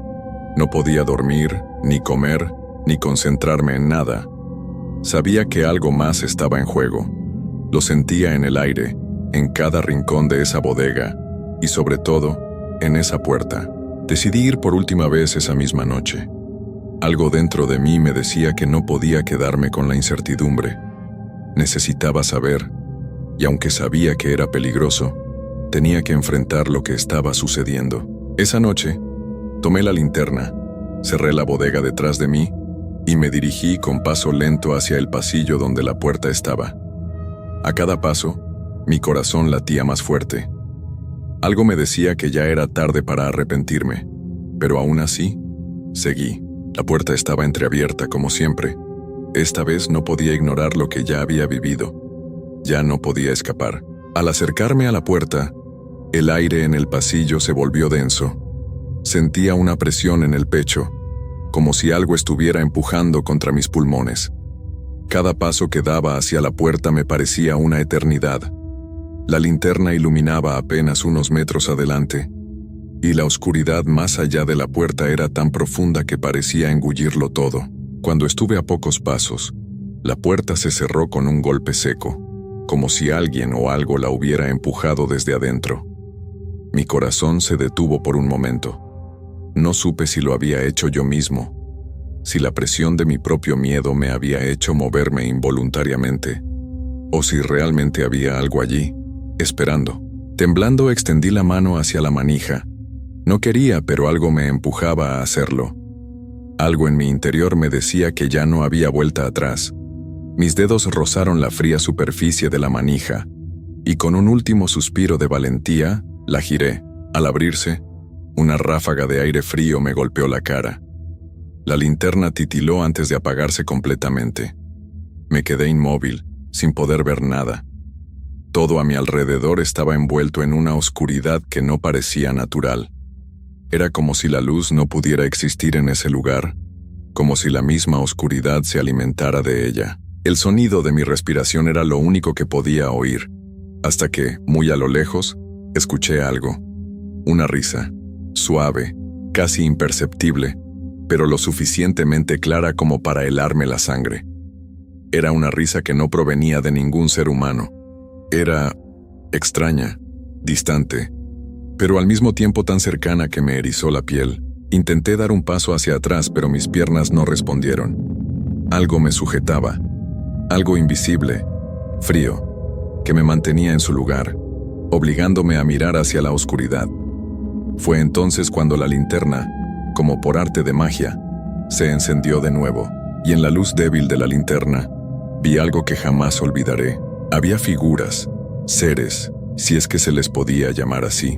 No podía dormir, ni comer, ni concentrarme en nada. Sabía que algo más estaba en juego. Lo sentía en el aire, en cada rincón de esa bodega, y sobre todo, en esa puerta. Decidí ir por última vez esa misma noche. Algo dentro de mí me decía que no podía quedarme con la incertidumbre. Necesitaba saber, y aunque sabía que era peligroso, tenía que enfrentar lo que estaba sucediendo. Esa noche, tomé la linterna, cerré la bodega detrás de mí y me dirigí con paso lento hacia el pasillo donde la puerta estaba. A cada paso, mi corazón latía más fuerte. Algo me decía que ya era tarde para arrepentirme, pero aún así, seguí. La puerta estaba entreabierta como siempre. Esta vez no podía ignorar lo que ya había vivido. Ya no podía escapar. Al acercarme a la puerta, el aire en el pasillo se volvió denso. Sentía una presión en el pecho, como si algo estuviera empujando contra mis pulmones. Cada paso que daba hacia la puerta me parecía una eternidad. La linterna iluminaba apenas unos metros adelante, y la oscuridad más allá de la puerta era tan profunda que parecía engullirlo todo. Cuando estuve a pocos pasos, la puerta se cerró con un golpe seco, como si alguien o algo la hubiera empujado desde adentro. Mi corazón se detuvo por un momento. No supe si lo había hecho yo mismo, si la presión de mi propio miedo me había hecho moverme involuntariamente, o si realmente había algo allí, esperando. Temblando extendí la mano hacia la manija. No quería, pero algo me empujaba a hacerlo. Algo en mi interior me decía que ya no había vuelta atrás. Mis dedos rozaron la fría superficie de la manija, y con un último suspiro de valentía, la giré. Al abrirse, una ráfaga de aire frío me golpeó la cara. La linterna titiló antes de apagarse completamente. Me quedé inmóvil, sin poder ver nada. Todo a mi alrededor estaba envuelto en una oscuridad que no parecía natural. Era como si la luz no pudiera existir en ese lugar, como si la misma oscuridad se alimentara de ella. El sonido de mi respiración era lo único que podía oír, hasta que, muy a lo lejos, escuché algo. Una risa, suave, casi imperceptible, pero lo suficientemente clara como para helarme la sangre. Era una risa que no provenía de ningún ser humano. Era extraña, distante, pero al mismo tiempo tan cercana que me erizó la piel. Intenté dar un paso hacia atrás, pero mis piernas no respondieron. Algo me sujetaba, algo invisible, frío, que me mantenía en su lugar, obligándome a mirar hacia la oscuridad. Fue entonces cuando la linterna, como por arte de magia, se encendió de nuevo, y en la luz débil de la linterna, vi algo que jamás olvidaré. Había figuras, seres, si es que se les podía llamar así.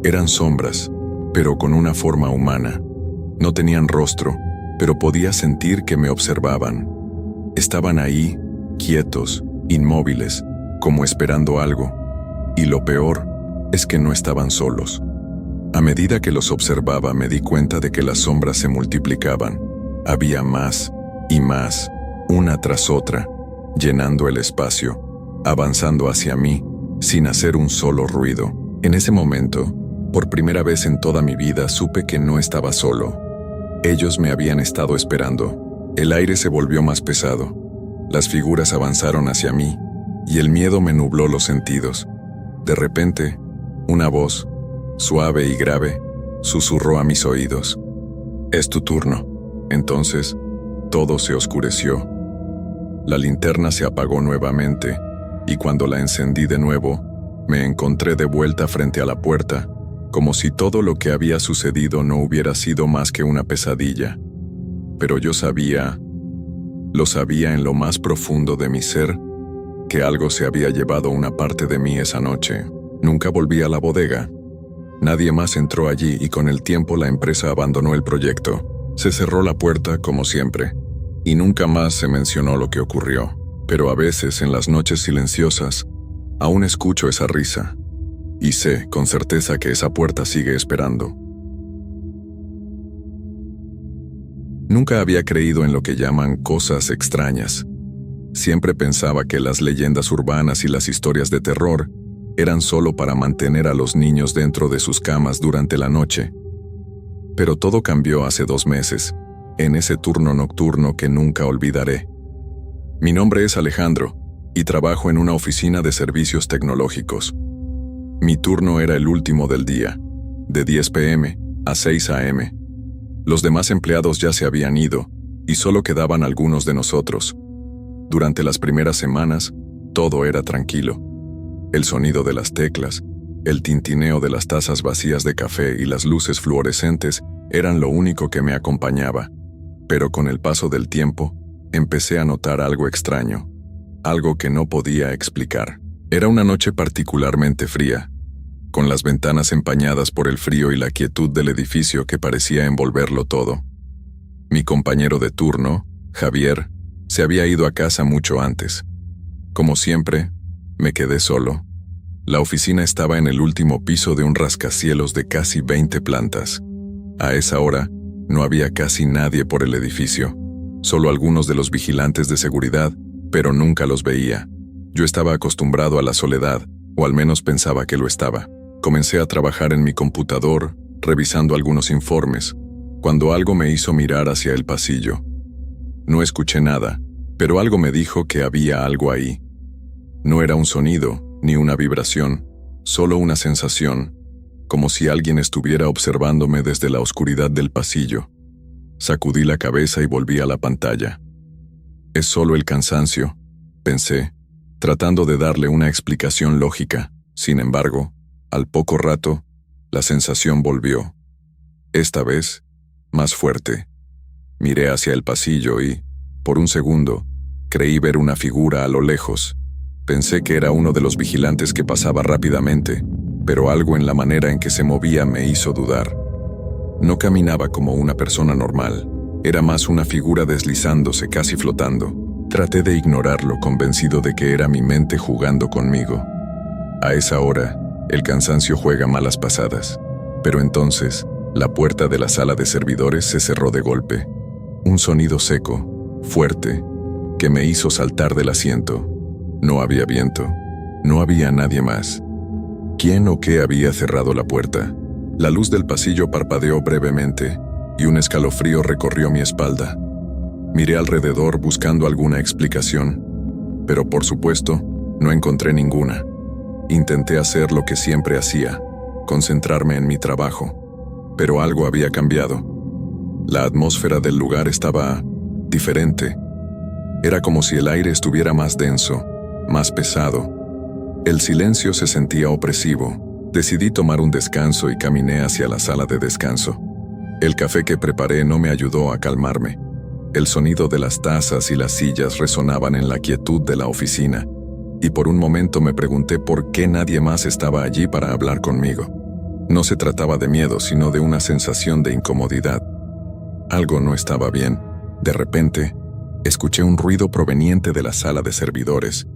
Eran sombras, pero con una forma humana. No tenían rostro, pero podía sentir que me observaban. Estaban ahí, quietos, inmóviles, como esperando algo. Y lo peor es que no estaban solos. A medida que los observaba me di cuenta de que las sombras se multiplicaban. Había más y más, una tras otra, llenando el espacio, avanzando hacia mí, sin hacer un solo ruido. En ese momento, por primera vez en toda mi vida, supe que no estaba solo. Ellos me habían estado esperando. El aire se volvió más pesado. Las figuras avanzaron hacia mí, y el miedo me nubló los sentidos. De repente, una voz, suave y grave, susurró a mis oídos. «Es tu turno». Entonces, todo se oscureció. La linterna se apagó nuevamente, y cuando la encendí de nuevo, me encontré de vuelta frente a la puerta, como si todo lo que había sucedido no hubiera sido más que una pesadilla. Pero yo sabía, lo sabía en lo más profundo de mi ser, que algo se había llevado una parte de mí esa noche. Nunca volví a la bodega. Nadie más entró allí y con el tiempo la empresa abandonó el proyecto. Se cerró la puerta como siempre, y nunca más se mencionó lo que ocurrió. Pero a veces, en las noches silenciosas, aún escucho esa risa, y sé con certeza que esa puerta sigue esperando. Nunca había creído en lo que llaman cosas extrañas. Siempre pensaba que las leyendas urbanas y las historias de terror eran solo para mantener a los niños dentro de sus camas durante la noche. Pero todo cambió hace 2 meses, en ese turno nocturno que nunca olvidaré. Mi nombre es Alejandro, y trabajo en una oficina de servicios tecnológicos. Mi turno era el último del día, de 10 p.m. a 6 a.m. Los demás empleados ya se habían ido, y solo quedaban algunos de nosotros. Durante las primeras semanas, todo era tranquilo. El sonido de las teclas, el tintineo de las tazas vacías de café y las luces fluorescentes eran lo único que me acompañaba. Pero con el paso del tiempo, empecé a notar algo extraño, algo que no podía explicar. Era una noche particularmente fría, con las ventanas empañadas por el frío y la quietud del edificio que parecía envolverlo todo. Mi compañero de turno, Javier, se había ido a casa mucho antes. Como siempre, me quedé solo. La oficina estaba en el último piso de un rascacielos de casi 20 plantas. A esa hora, no había casi nadie por el edificio, solo algunos de los vigilantes de seguridad, pero nunca los veía. Yo estaba acostumbrado a la soledad, o al menos pensaba que lo estaba. Comencé a trabajar en mi computador, revisando algunos informes, cuando algo me hizo mirar hacia el pasillo. No escuché nada, pero algo me dijo que había algo ahí. No era un sonido, ni una vibración, solo una sensación, como si alguien estuviera observándome desde la oscuridad del pasillo. Sacudí la cabeza y volví a la pantalla. «Es solo el cansancio», pensé, tratando de darle una explicación lógica. Sin embargo, al poco rato, la sensación volvió. Esta vez, más fuerte. Miré hacia el pasillo y, por un segundo, creí ver una figura a lo lejos. Pensé que era uno de los vigilantes que pasaba rápidamente, pero algo en la manera en que se movía me hizo dudar. No caminaba como una persona normal, era más una figura deslizándose, casi flotando. Traté de ignorarlo, convencido de que era mi mente jugando conmigo. A esa hora, el cansancio juega malas pasadas. Pero entonces, la puerta de la sala de servidores se cerró de golpe. Un sonido seco, fuerte, que me hizo saltar del asiento. No había viento, no había nadie más. ¿Quién o qué había cerrado la puerta? La luz del pasillo parpadeó brevemente, y un escalofrío recorrió mi espalda. Miré alrededor buscando alguna explicación, pero por supuesto, no encontré ninguna. Intenté hacer lo que siempre hacía, concentrarme en mi trabajo, pero algo había cambiado. La atmósfera del lugar estaba diferente. Era como si el aire estuviera más denso, más pesado. El silencio se sentía opresivo. Decidí tomar un descanso y caminé hacia la sala de descanso. El café que preparé no me ayudó a calmarme. El sonido de las tazas y las sillas resonaban en la quietud de la oficina, y por un momento me pregunté por qué nadie más estaba allí para hablar conmigo. No se trataba de miedo, sino de una sensación de incomodidad. Algo no estaba bien. De repente, escuché un ruido proveniente de la sala de servidores.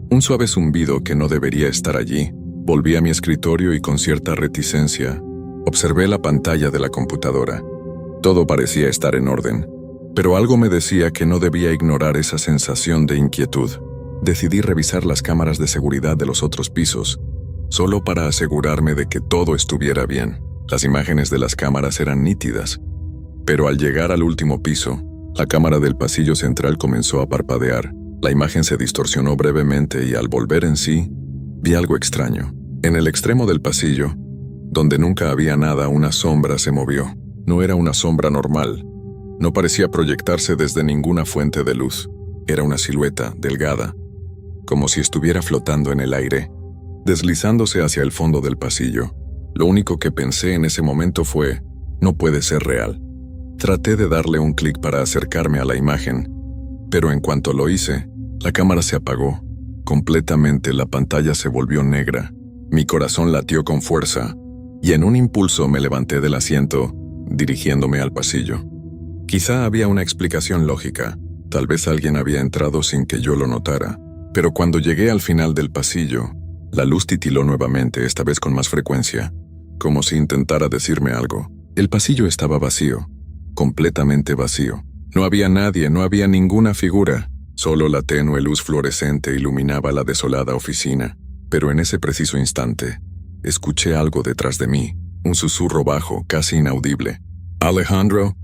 Un suave zumbido que no debería estar allí. Volví a mi escritorio y con cierta reticencia, observé la pantalla de la computadora. Todo parecía estar en orden, pero algo me decía que no debía ignorar esa sensación de inquietud. Decidí revisar las cámaras de seguridad de los otros pisos, solo para asegurarme de que todo estuviera bien. Las imágenes de las cámaras eran nítidas, pero al llegar al último piso, la cámara del pasillo central comenzó a parpadear. La imagen se distorsionó brevemente y al volver en sí, vi algo extraño. En el extremo del pasillo, donde nunca había nada, una sombra se movió. No era una sombra normal. No parecía proyectarse desde ninguna fuente de luz. Era una silueta delgada, como si estuviera flotando en el aire, deslizándose hacia el fondo del pasillo. Lo único que pensé en ese momento fue, no puede ser real. Traté de darle un clic para acercarme a la imagen, pero en cuanto lo hice, la cámara se apagó. Completamente la pantalla se volvió negra. Mi corazón latió con fuerza, y en un impulso me levanté del asiento, dirigiéndome al pasillo. Quizá había una explicación lógica. Tal vez alguien había entrado sin que yo lo notara. Pero cuando llegué al final del pasillo, la luz titiló nuevamente, esta vez con más frecuencia, como si intentara decirme algo. El pasillo estaba vacío, completamente vacío. No había nadie, no había ninguna figura. Solo la tenue luz fluorescente iluminaba la desolada oficina. Pero en ese preciso instante, escuché algo detrás de mí, un susurro bajo, casi inaudible. «Alejandro».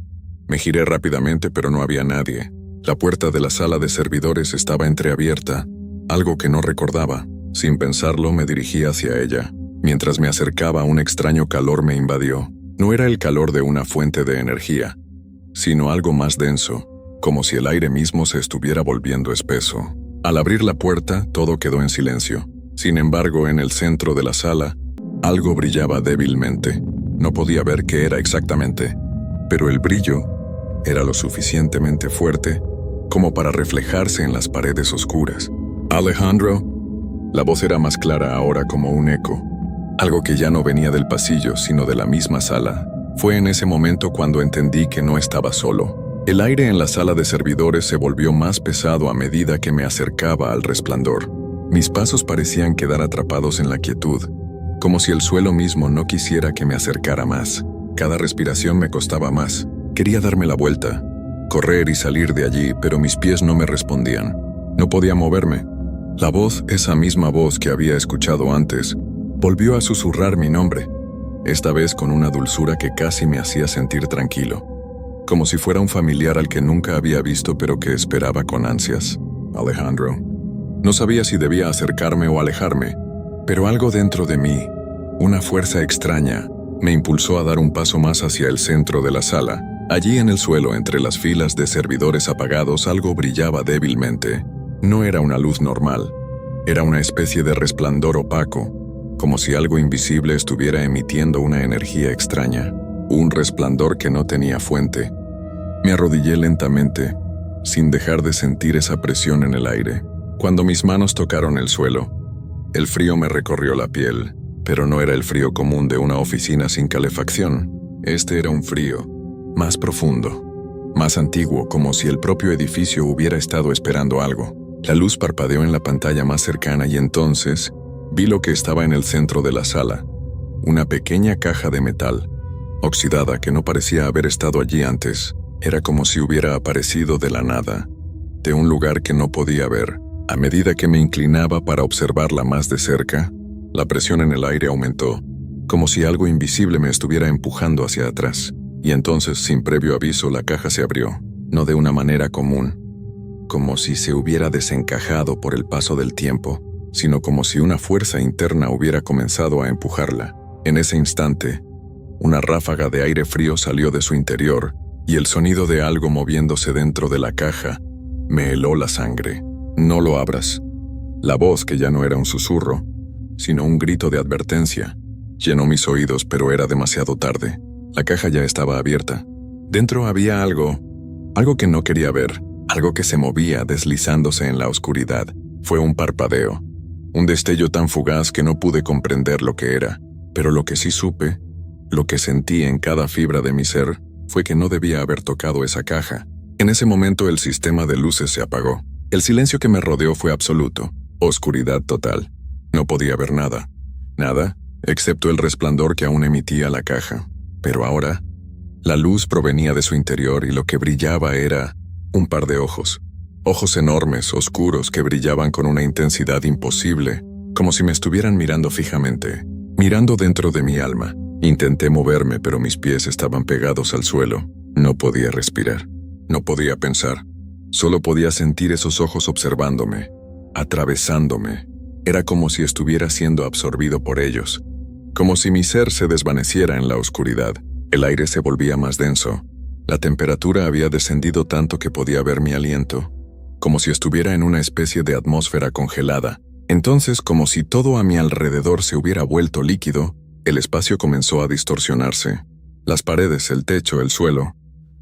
Me giré rápidamente, pero no había nadie. La puerta de la sala de servidores estaba entreabierta, algo que no recordaba. Sin pensarlo, me dirigí hacia ella. Mientras me acercaba, un extraño calor me invadió. No era el calor de una fuente de energía, sino algo más denso, como si el aire mismo se estuviera volviendo espeso. Al abrir la puerta, todo quedó en silencio. Sin embargo, en el centro de la sala, algo brillaba débilmente. No podía ver qué era exactamente, pero el brillo era lo suficientemente fuerte como para reflejarse en las paredes oscuras. «Alejandro». La voz era más clara ahora, como un eco, algo que ya no venía del pasillo, sino de la misma sala. Fue en ese momento cuando entendí que no estaba solo. El aire en la sala de servidores se volvió más pesado a medida que me acercaba al resplandor. Mis pasos parecían quedar atrapados en la quietud, como si el suelo mismo no quisiera que me acercara más. Cada respiración me costaba más. Quería darme la vuelta, correr y salir de allí, pero mis pies no me respondían. No podía moverme. La voz, esa misma voz que había escuchado antes, volvió a susurrar mi nombre, esta vez con una dulzura que casi me hacía sentir tranquilo, como si fuera un familiar al que nunca había visto pero que esperaba con ansias. «Alejandro». No sabía si debía acercarme o alejarme, pero algo dentro de mí, una fuerza extraña, me impulsó a dar un paso más hacia el centro de la sala. Allí en el suelo, entre las filas de servidores apagados, algo brillaba débilmente. No era una luz normal, era una especie de resplandor opaco, como si algo invisible estuviera emitiendo una energía extraña, un resplandor que no tenía fuente. Me arrodillé lentamente, sin dejar de sentir esa presión en el aire. Cuando mis manos tocaron el suelo, el frío me recorrió la piel, pero no era el frío común de una oficina sin calefacción. Este era un frío más profundo, más antiguo, como si el propio edificio hubiera estado esperando algo. La luz parpadeó en la pantalla más cercana y entonces vi lo que estaba en el centro de la sala, una pequeña caja de metal, oxidada, que no parecía haber estado allí antes. Era como si hubiera aparecido de la nada, de un lugar que no podía ver. A medida que me inclinaba para observarla más de cerca, la presión en el aire aumentó, como si algo invisible me estuviera empujando hacia atrás. Y entonces, sin previo aviso, la caja se abrió, no de una manera común, como si se hubiera desencajado por el paso del tiempo, sino como si una fuerza interna hubiera comenzado a empujarla. En ese instante, una ráfaga de aire frío salió de su interior, y el sonido de algo moviéndose dentro de la caja me heló la sangre. «No lo abras». La voz, que ya no era un susurro, sino un grito de advertencia, llenó mis oídos, pero era demasiado tarde. La caja ya estaba abierta. Dentro había algo que no quería ver, algo que se movía deslizándose en la oscuridad. Fue un parpadeo, un destello tan fugaz que no pude comprender lo que era, pero lo que sí supe, lo que sentí en cada fibra de mi ser, fue que no debía haber tocado esa caja. En ese momento el sistema de luces se apagó. El silencio que me rodeó fue absoluto, oscuridad total. No podía ver nada, excepto el resplandor que aún emitía la caja. Pero ahora, la luz provenía de su interior y lo que brillaba era un par de ojos. Ojos enormes, oscuros, que brillaban con una intensidad imposible como si me estuvieran mirando fijamente, mirando dentro de mi alma. Intenté moverme, pero mis pies estaban pegados al suelo. No podía respirar, no podía pensar. Solo podía sentir esos ojos observándome, atravesándome. Era como si estuviera siendo absorbido por ellos, como si mi ser se desvaneciera en la oscuridad. El aire se volvía más denso. La temperatura había descendido tanto que podía ver mi aliento, como si estuviera en una especie de atmósfera congelada. Entonces, como si todo a mi alrededor se hubiera vuelto líquido, el espacio comenzó a distorsionarse. Las paredes, el techo, el suelo,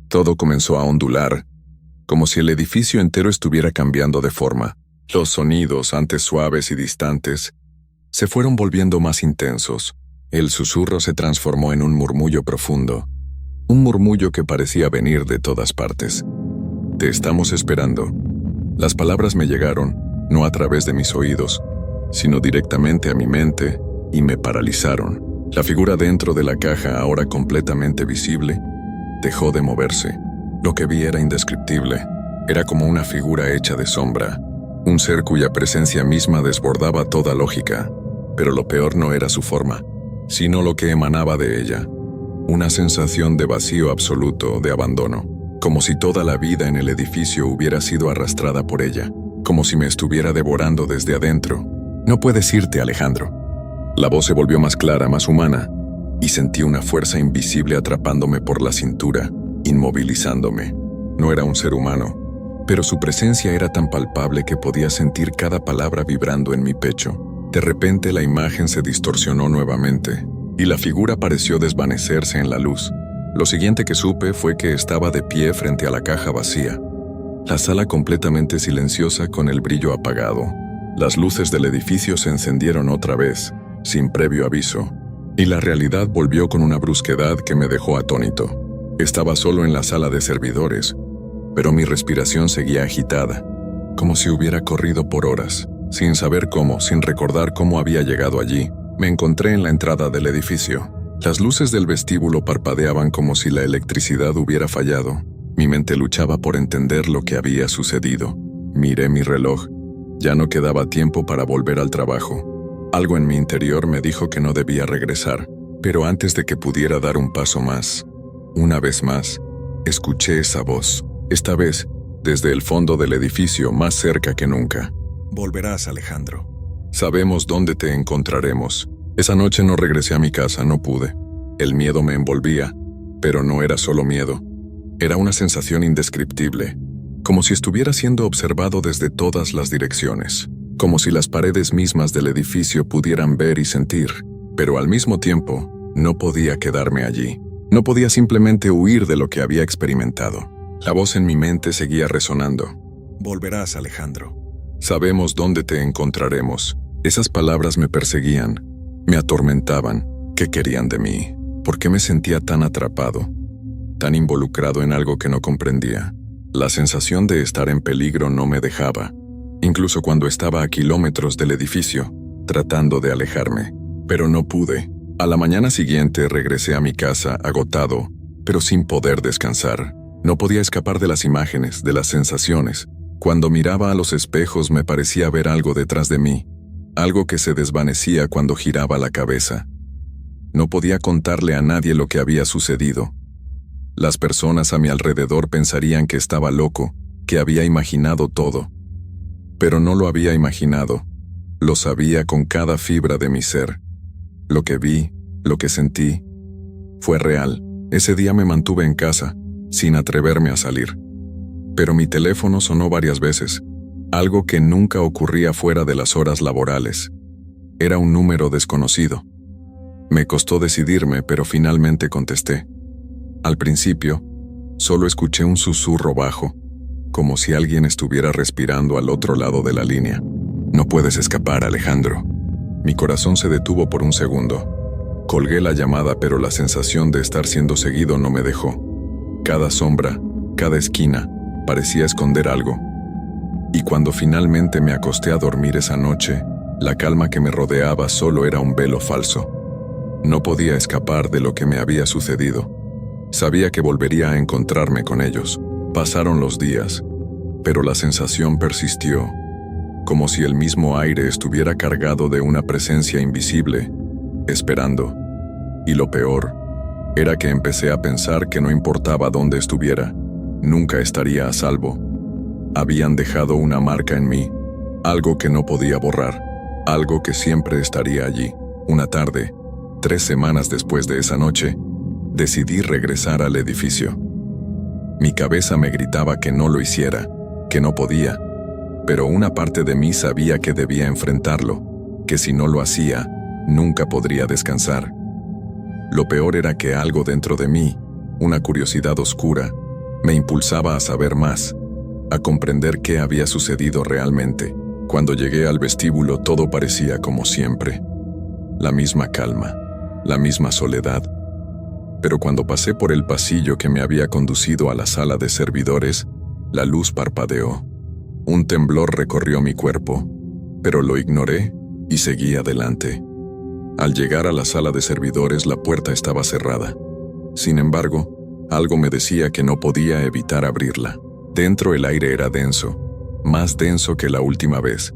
todo comenzó a ondular, como si el edificio entero estuviera cambiando de forma. Los sonidos, antes suaves y distantes, se fueron volviendo más intensos. El susurro se transformó en un murmullo profundo, un murmullo que parecía venir de todas partes. Te estamos esperando. Las palabras me llegaron, no a través de mis oídos, sino directamente a mi mente, y me paralizaron. La figura dentro de la caja, ahora completamente visible, dejó de moverse. Lo que vi era indescriptible. Era como una figura hecha de sombra, un ser cuya presencia misma desbordaba toda lógica. Pero lo peor no era su forma, sino lo que emanaba de ella. Una sensación de vacío absoluto, de abandono, como si toda la vida en el edificio hubiera sido arrastrada por ella, como si me estuviera devorando desde adentro. No puedes irte, Alejandro. La voz se volvió más clara, más humana, y sentí una fuerza invisible atrapándome por la cintura, inmovilizándome. No era un ser humano, pero su presencia era tan palpable que podía sentir cada palabra vibrando en mi pecho. De repente la imagen se distorsionó nuevamente, y la figura pareció desvanecerse en la luz. Lo siguiente que supe fue que estaba de pie frente a la caja vacía, la sala completamente silenciosa con el brillo apagado. Las luces del edificio se encendieron otra vez, sin previo aviso, y la realidad volvió con una brusquedad que me dejó atónito. Estaba solo en la sala de servidores, pero mi respiración seguía agitada, como si hubiera corrido por horas. Sin saber cómo, sin recordar cómo había llegado allí, me encontré en la entrada del edificio. Las luces del vestíbulo parpadeaban como si la electricidad hubiera fallado. Mi mente luchaba por entender lo que había sucedido. Miré mi reloj. Ya no quedaba tiempo para volver al trabajo. Algo en mi interior me dijo que no debía regresar, pero antes de que pudiera dar un paso más, una vez más, escuché esa voz, esta vez desde el fondo del edificio, más cerca que nunca. Volverás, Alejandro. Sabemos dónde te encontraremos. Esa noche no regresé a mi casa, no pude. El miedo me envolvía, pero no era solo miedo. Era una sensación indescriptible, como si estuviera siendo observado desde todas las direcciones, como si las paredes mismas del edificio pudieran ver y sentir, pero al mismo tiempo, no podía quedarme allí. No podía simplemente huir de lo que había experimentado. La voz en mi mente seguía resonando. Volverás, Alejandro. Sabemos dónde te encontraremos. Esas palabras me perseguían, me atormentaban. ¿Qué querían de mí? ¿Por qué me sentía tan atrapado, tan involucrado en algo que no comprendía? La sensación de estar en peligro no me dejaba, incluso cuando estaba a kilómetros del edificio, tratando de alejarme. Pero no pude. A la mañana siguiente regresé a mi casa agotado, pero sin poder descansar. No podía escapar de las imágenes, de las sensaciones. Cuando miraba a los espejos me parecía ver algo detrás de mí, algo que se desvanecía cuando giraba la cabeza. No podía contarle a nadie lo que había sucedido. Las personas a mi alrededor pensarían que estaba loco, que había imaginado todo. Pero no lo había imaginado. Lo sabía con cada fibra de mi ser. Lo que vi, lo que sentí, fue real. Ese día me mantuve en casa, sin atreverme a salir. Pero mi teléfono sonó varias veces, algo que nunca ocurría fuera de las horas laborales. Era un número desconocido. Me costó decidirme, pero finalmente contesté. Al principio, solo escuché un susurro bajo, como si alguien estuviera respirando al otro lado de la línea. No puedes escapar, Alejandro. Mi corazón se detuvo por un segundo. Colgué la llamada, pero la sensación de estar siendo seguido no me dejó. Cada sombra, cada esquina, parecía esconder algo. Y cuando finalmente me acosté a dormir esa noche, la calma que me rodeaba solo era un velo falso. No podía escapar de lo que me había sucedido. Sabía que volvería a encontrarme con ellos. Pasaron los días, pero la sensación persistió, como si el mismo aire estuviera cargado de una presencia invisible, esperando. Y lo peor era que empecé a pensar que no importaba dónde estuviera, nunca estaría a salvo. Habían dejado una marca en mí, algo que no podía borrar, algo que siempre estaría allí. Una tarde, 3 semanas después de esa noche, decidí regresar al edificio. Mi cabeza me gritaba que no lo hiciera, que no podía, pero una parte de mí sabía que debía enfrentarlo, que si no lo hacía, nunca podría descansar. Lo peor era que algo dentro de mí, una curiosidad oscura, me impulsaba a saber más, a comprender qué había sucedido realmente. Cuando llegué al vestíbulo todo parecía como siempre. La misma calma, la misma soledad. Pero cuando pasé por el pasillo que me había conducido a la sala de servidores, la luz parpadeó. Un temblor recorrió mi cuerpo, pero lo ignoré y seguí adelante. Al llegar a la sala de servidores, la puerta estaba cerrada. Sin embargo, algo me decía que no podía evitar abrirla. Dentro el aire era denso, más denso que la última vez,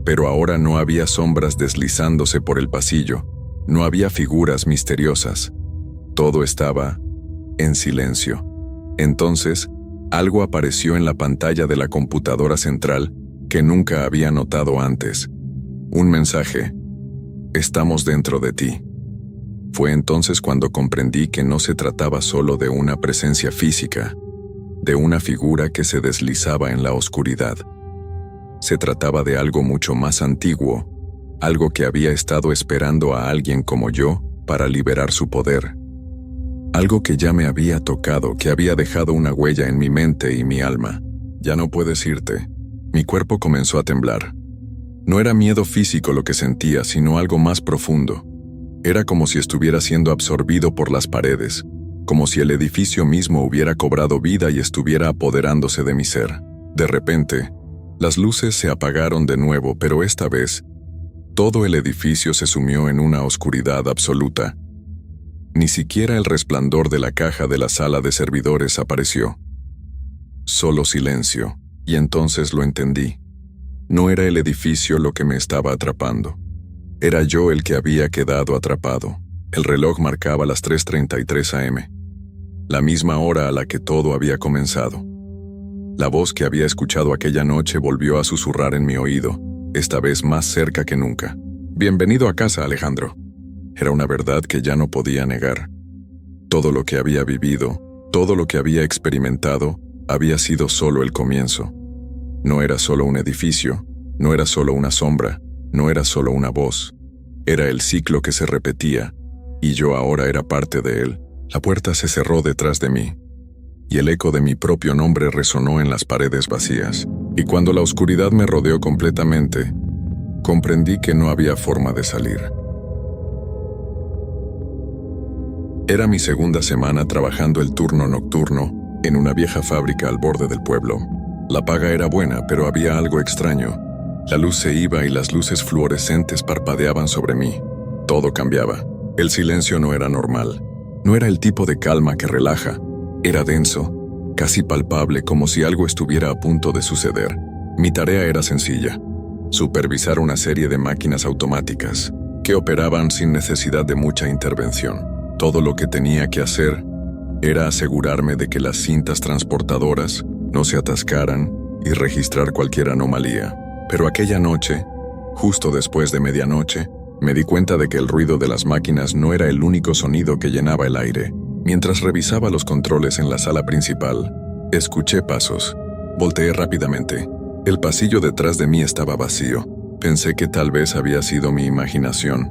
pero ahora no había sombras deslizándose por el pasillo, no había figuras misteriosas. Todo estaba en silencio. Entonces, algo apareció en la pantalla de la computadora central que nunca había notado antes. Un mensaje: estamos dentro de ti. Fue entonces cuando comprendí que no se trataba solo de una presencia física, de una figura que se deslizaba en la oscuridad. Se trataba de algo mucho más antiguo, algo que había estado esperando a alguien como yo para liberar su poder. Algo que ya me había tocado, que había dejado una huella en mi mente y mi alma. Ya no puedes irte. Mi cuerpo comenzó a temblar. No era miedo físico lo que sentía, sino algo más profundo. Era como si estuviera siendo absorbido por las paredes, como si el edificio mismo hubiera cobrado vida y estuviera apoderándose de mi ser. De repente, las luces se apagaron de nuevo, pero esta vez, todo el edificio se sumió en una oscuridad absoluta. Ni siquiera el resplandor de la caja de la sala de servidores apareció. Solo silencio, y entonces lo entendí. No era el edificio lo que me estaba atrapando. Era yo el que había quedado atrapado. El reloj marcaba las 3:33 am. La misma hora a la que todo había comenzado. La voz que había escuchado aquella noche volvió a susurrar en mi oído, esta vez más cerca que nunca. «Bienvenido a casa, Alejandro». Era una verdad que ya no podía negar. Todo lo que había vivido, todo lo que había experimentado, había sido solo el comienzo. No era solo un edificio, no era solo una sombra, no era solo una voz. Era el ciclo que se repetía, y yo ahora era parte de él. La puerta se cerró detrás de mí, y el eco de mi propio nombre resonó en las paredes vacías. Y cuando la oscuridad me rodeó completamente, comprendí que no había forma de salir. Era mi segunda semana trabajando el turno nocturno en una vieja fábrica al borde del pueblo. La paga era buena, pero había algo extraño. La luz se iba y las luces fluorescentes parpadeaban sobre mí. Todo cambiaba. El silencio no era normal. No era el tipo de calma que relaja. Era denso, casi palpable, como si algo estuviera a punto de suceder. Mi tarea era sencilla: supervisar una serie de máquinas automáticas que operaban sin necesidad de mucha intervención. Todo lo que tenía que hacer era asegurarme de que las cintas transportadoras no se atascaran y registrar cualquier anomalía. Pero aquella noche, justo después de medianoche, me di cuenta de que el ruido de las máquinas no era el único sonido que llenaba el aire. Mientras revisaba los controles en la sala principal, escuché pasos. Volteé rápidamente. El pasillo detrás de mí estaba vacío. Pensé que tal vez había sido mi imaginación,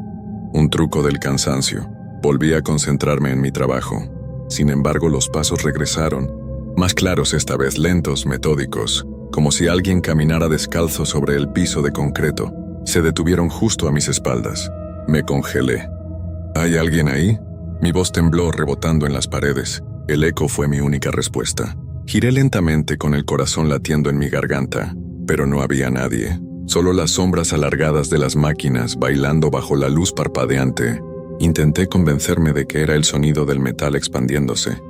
un truco del cansancio. Volví a concentrarme en mi trabajo. Sin embargo, los pasos regresaron, más claros esta vez, lentos, metódicos, como si alguien caminara descalzo sobre el piso de concreto. Se detuvieron justo a mis espaldas. Me congelé. ¿Hay alguien ahí? Mi voz tembló rebotando en las paredes. El eco fue mi única respuesta. Giré lentamente con el corazón latiendo en mi garganta, pero no había nadie. Solo las sombras alargadas de las máquinas bailando bajo la luz parpadeante. Intenté convencerme de que era el sonido del metal expandiéndose,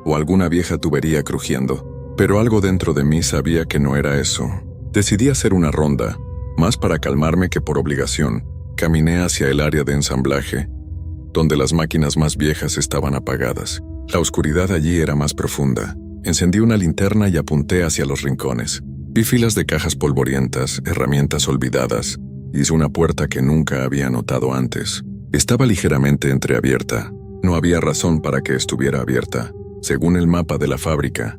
o alguna vieja tubería crujiendo, pero algo dentro de mí sabía que no era eso. Decidí hacer una ronda, Más para calmarme que por obligación, caminé hacia el área de ensamblaje, donde las máquinas más viejas estaban apagadas. La oscuridad allí era más profunda. Encendí una linterna y apunté hacia los rincones. Vi filas de cajas polvorientas, herramientas olvidadas. Hice una puerta que nunca había notado antes. Estaba ligeramente entreabierta. No había razón para que estuviera abierta. Según el mapa de la fábrica,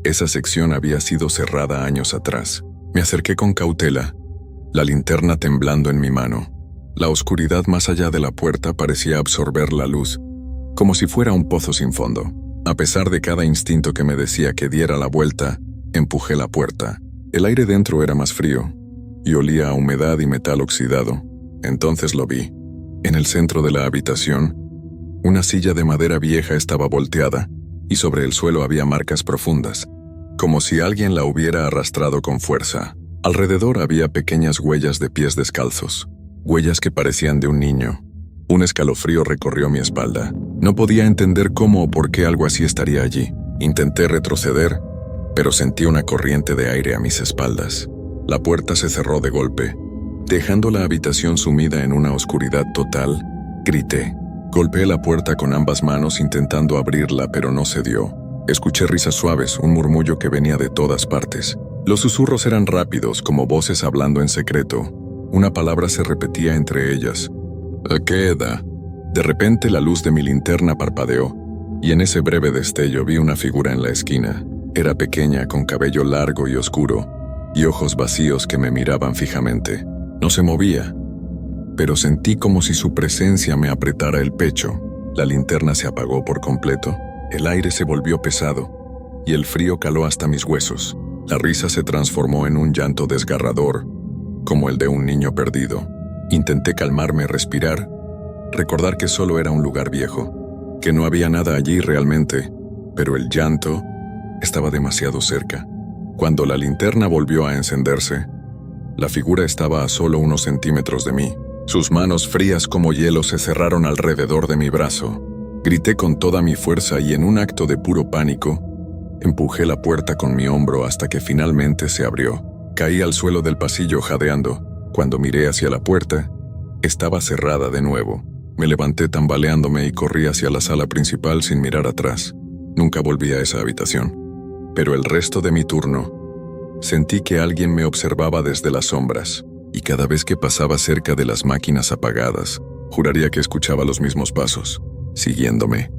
esa sección había sido cerrada años atrás. Me acerqué con cautela, la linterna temblando en mi mano. La oscuridad más allá de la puerta parecía absorber la luz, como si fuera un pozo sin fondo. A pesar de cada instinto que me decía que diera la vuelta, empujé la puerta. El aire dentro era más frío, y olía a humedad y metal oxidado. Entonces lo vi. En el centro de la habitación, una silla de madera vieja estaba volteada, y sobre el suelo había marcas profundas, como si alguien la hubiera arrastrado con fuerza. Alrededor había pequeñas huellas de pies descalzos, huellas que parecían de un niño. Un escalofrío recorrió mi espalda. No podía entender cómo o por qué algo así estaría allí. Intenté retroceder, pero sentí una corriente de aire a mis espaldas. La puerta se cerró de golpe, dejando la habitación sumida en una oscuridad total. Grité. Golpeé la puerta con ambas manos intentando abrirla, pero no se dio. Escuché risas suaves, un murmullo que venía de todas partes. Los susurros eran rápidos, como voces hablando en secreto. Una palabra se repetía entre ellas. «Queda». De repente la luz de mi linterna parpadeó, y en ese breve destello vi una figura en la esquina. Era pequeña, con cabello largo y oscuro, y ojos vacíos que me miraban fijamente. No se movía, pero sentí como si su presencia me apretara el pecho. La linterna se apagó por completo, el aire se volvió pesado, y el frío caló hasta mis huesos. La risa se transformó en un llanto desgarrador, como el de un niño perdido. Intenté calmarme, respirar, recordar que solo era un lugar viejo, que no había nada allí realmente, pero el llanto estaba demasiado cerca. Cuando la linterna volvió a encenderse, la figura estaba a solo unos centímetros de mí. Sus manos frías como hielo se cerraron alrededor de mi brazo. Grité con toda mi fuerza y en un acto de puro pánico, empujé la puerta con mi hombro hasta que finalmente se abrió. Caí al suelo del pasillo jadeando. Cuando miré hacia la puerta, estaba cerrada de nuevo. Me levanté tambaleándome y corrí hacia la sala principal sin mirar atrás. Nunca volví a esa habitación. Pero el resto de mi turno, sentí que alguien me observaba desde las sombras, y cada vez que pasaba cerca de las máquinas apagadas, juraría que escuchaba los mismos pasos, siguiéndome.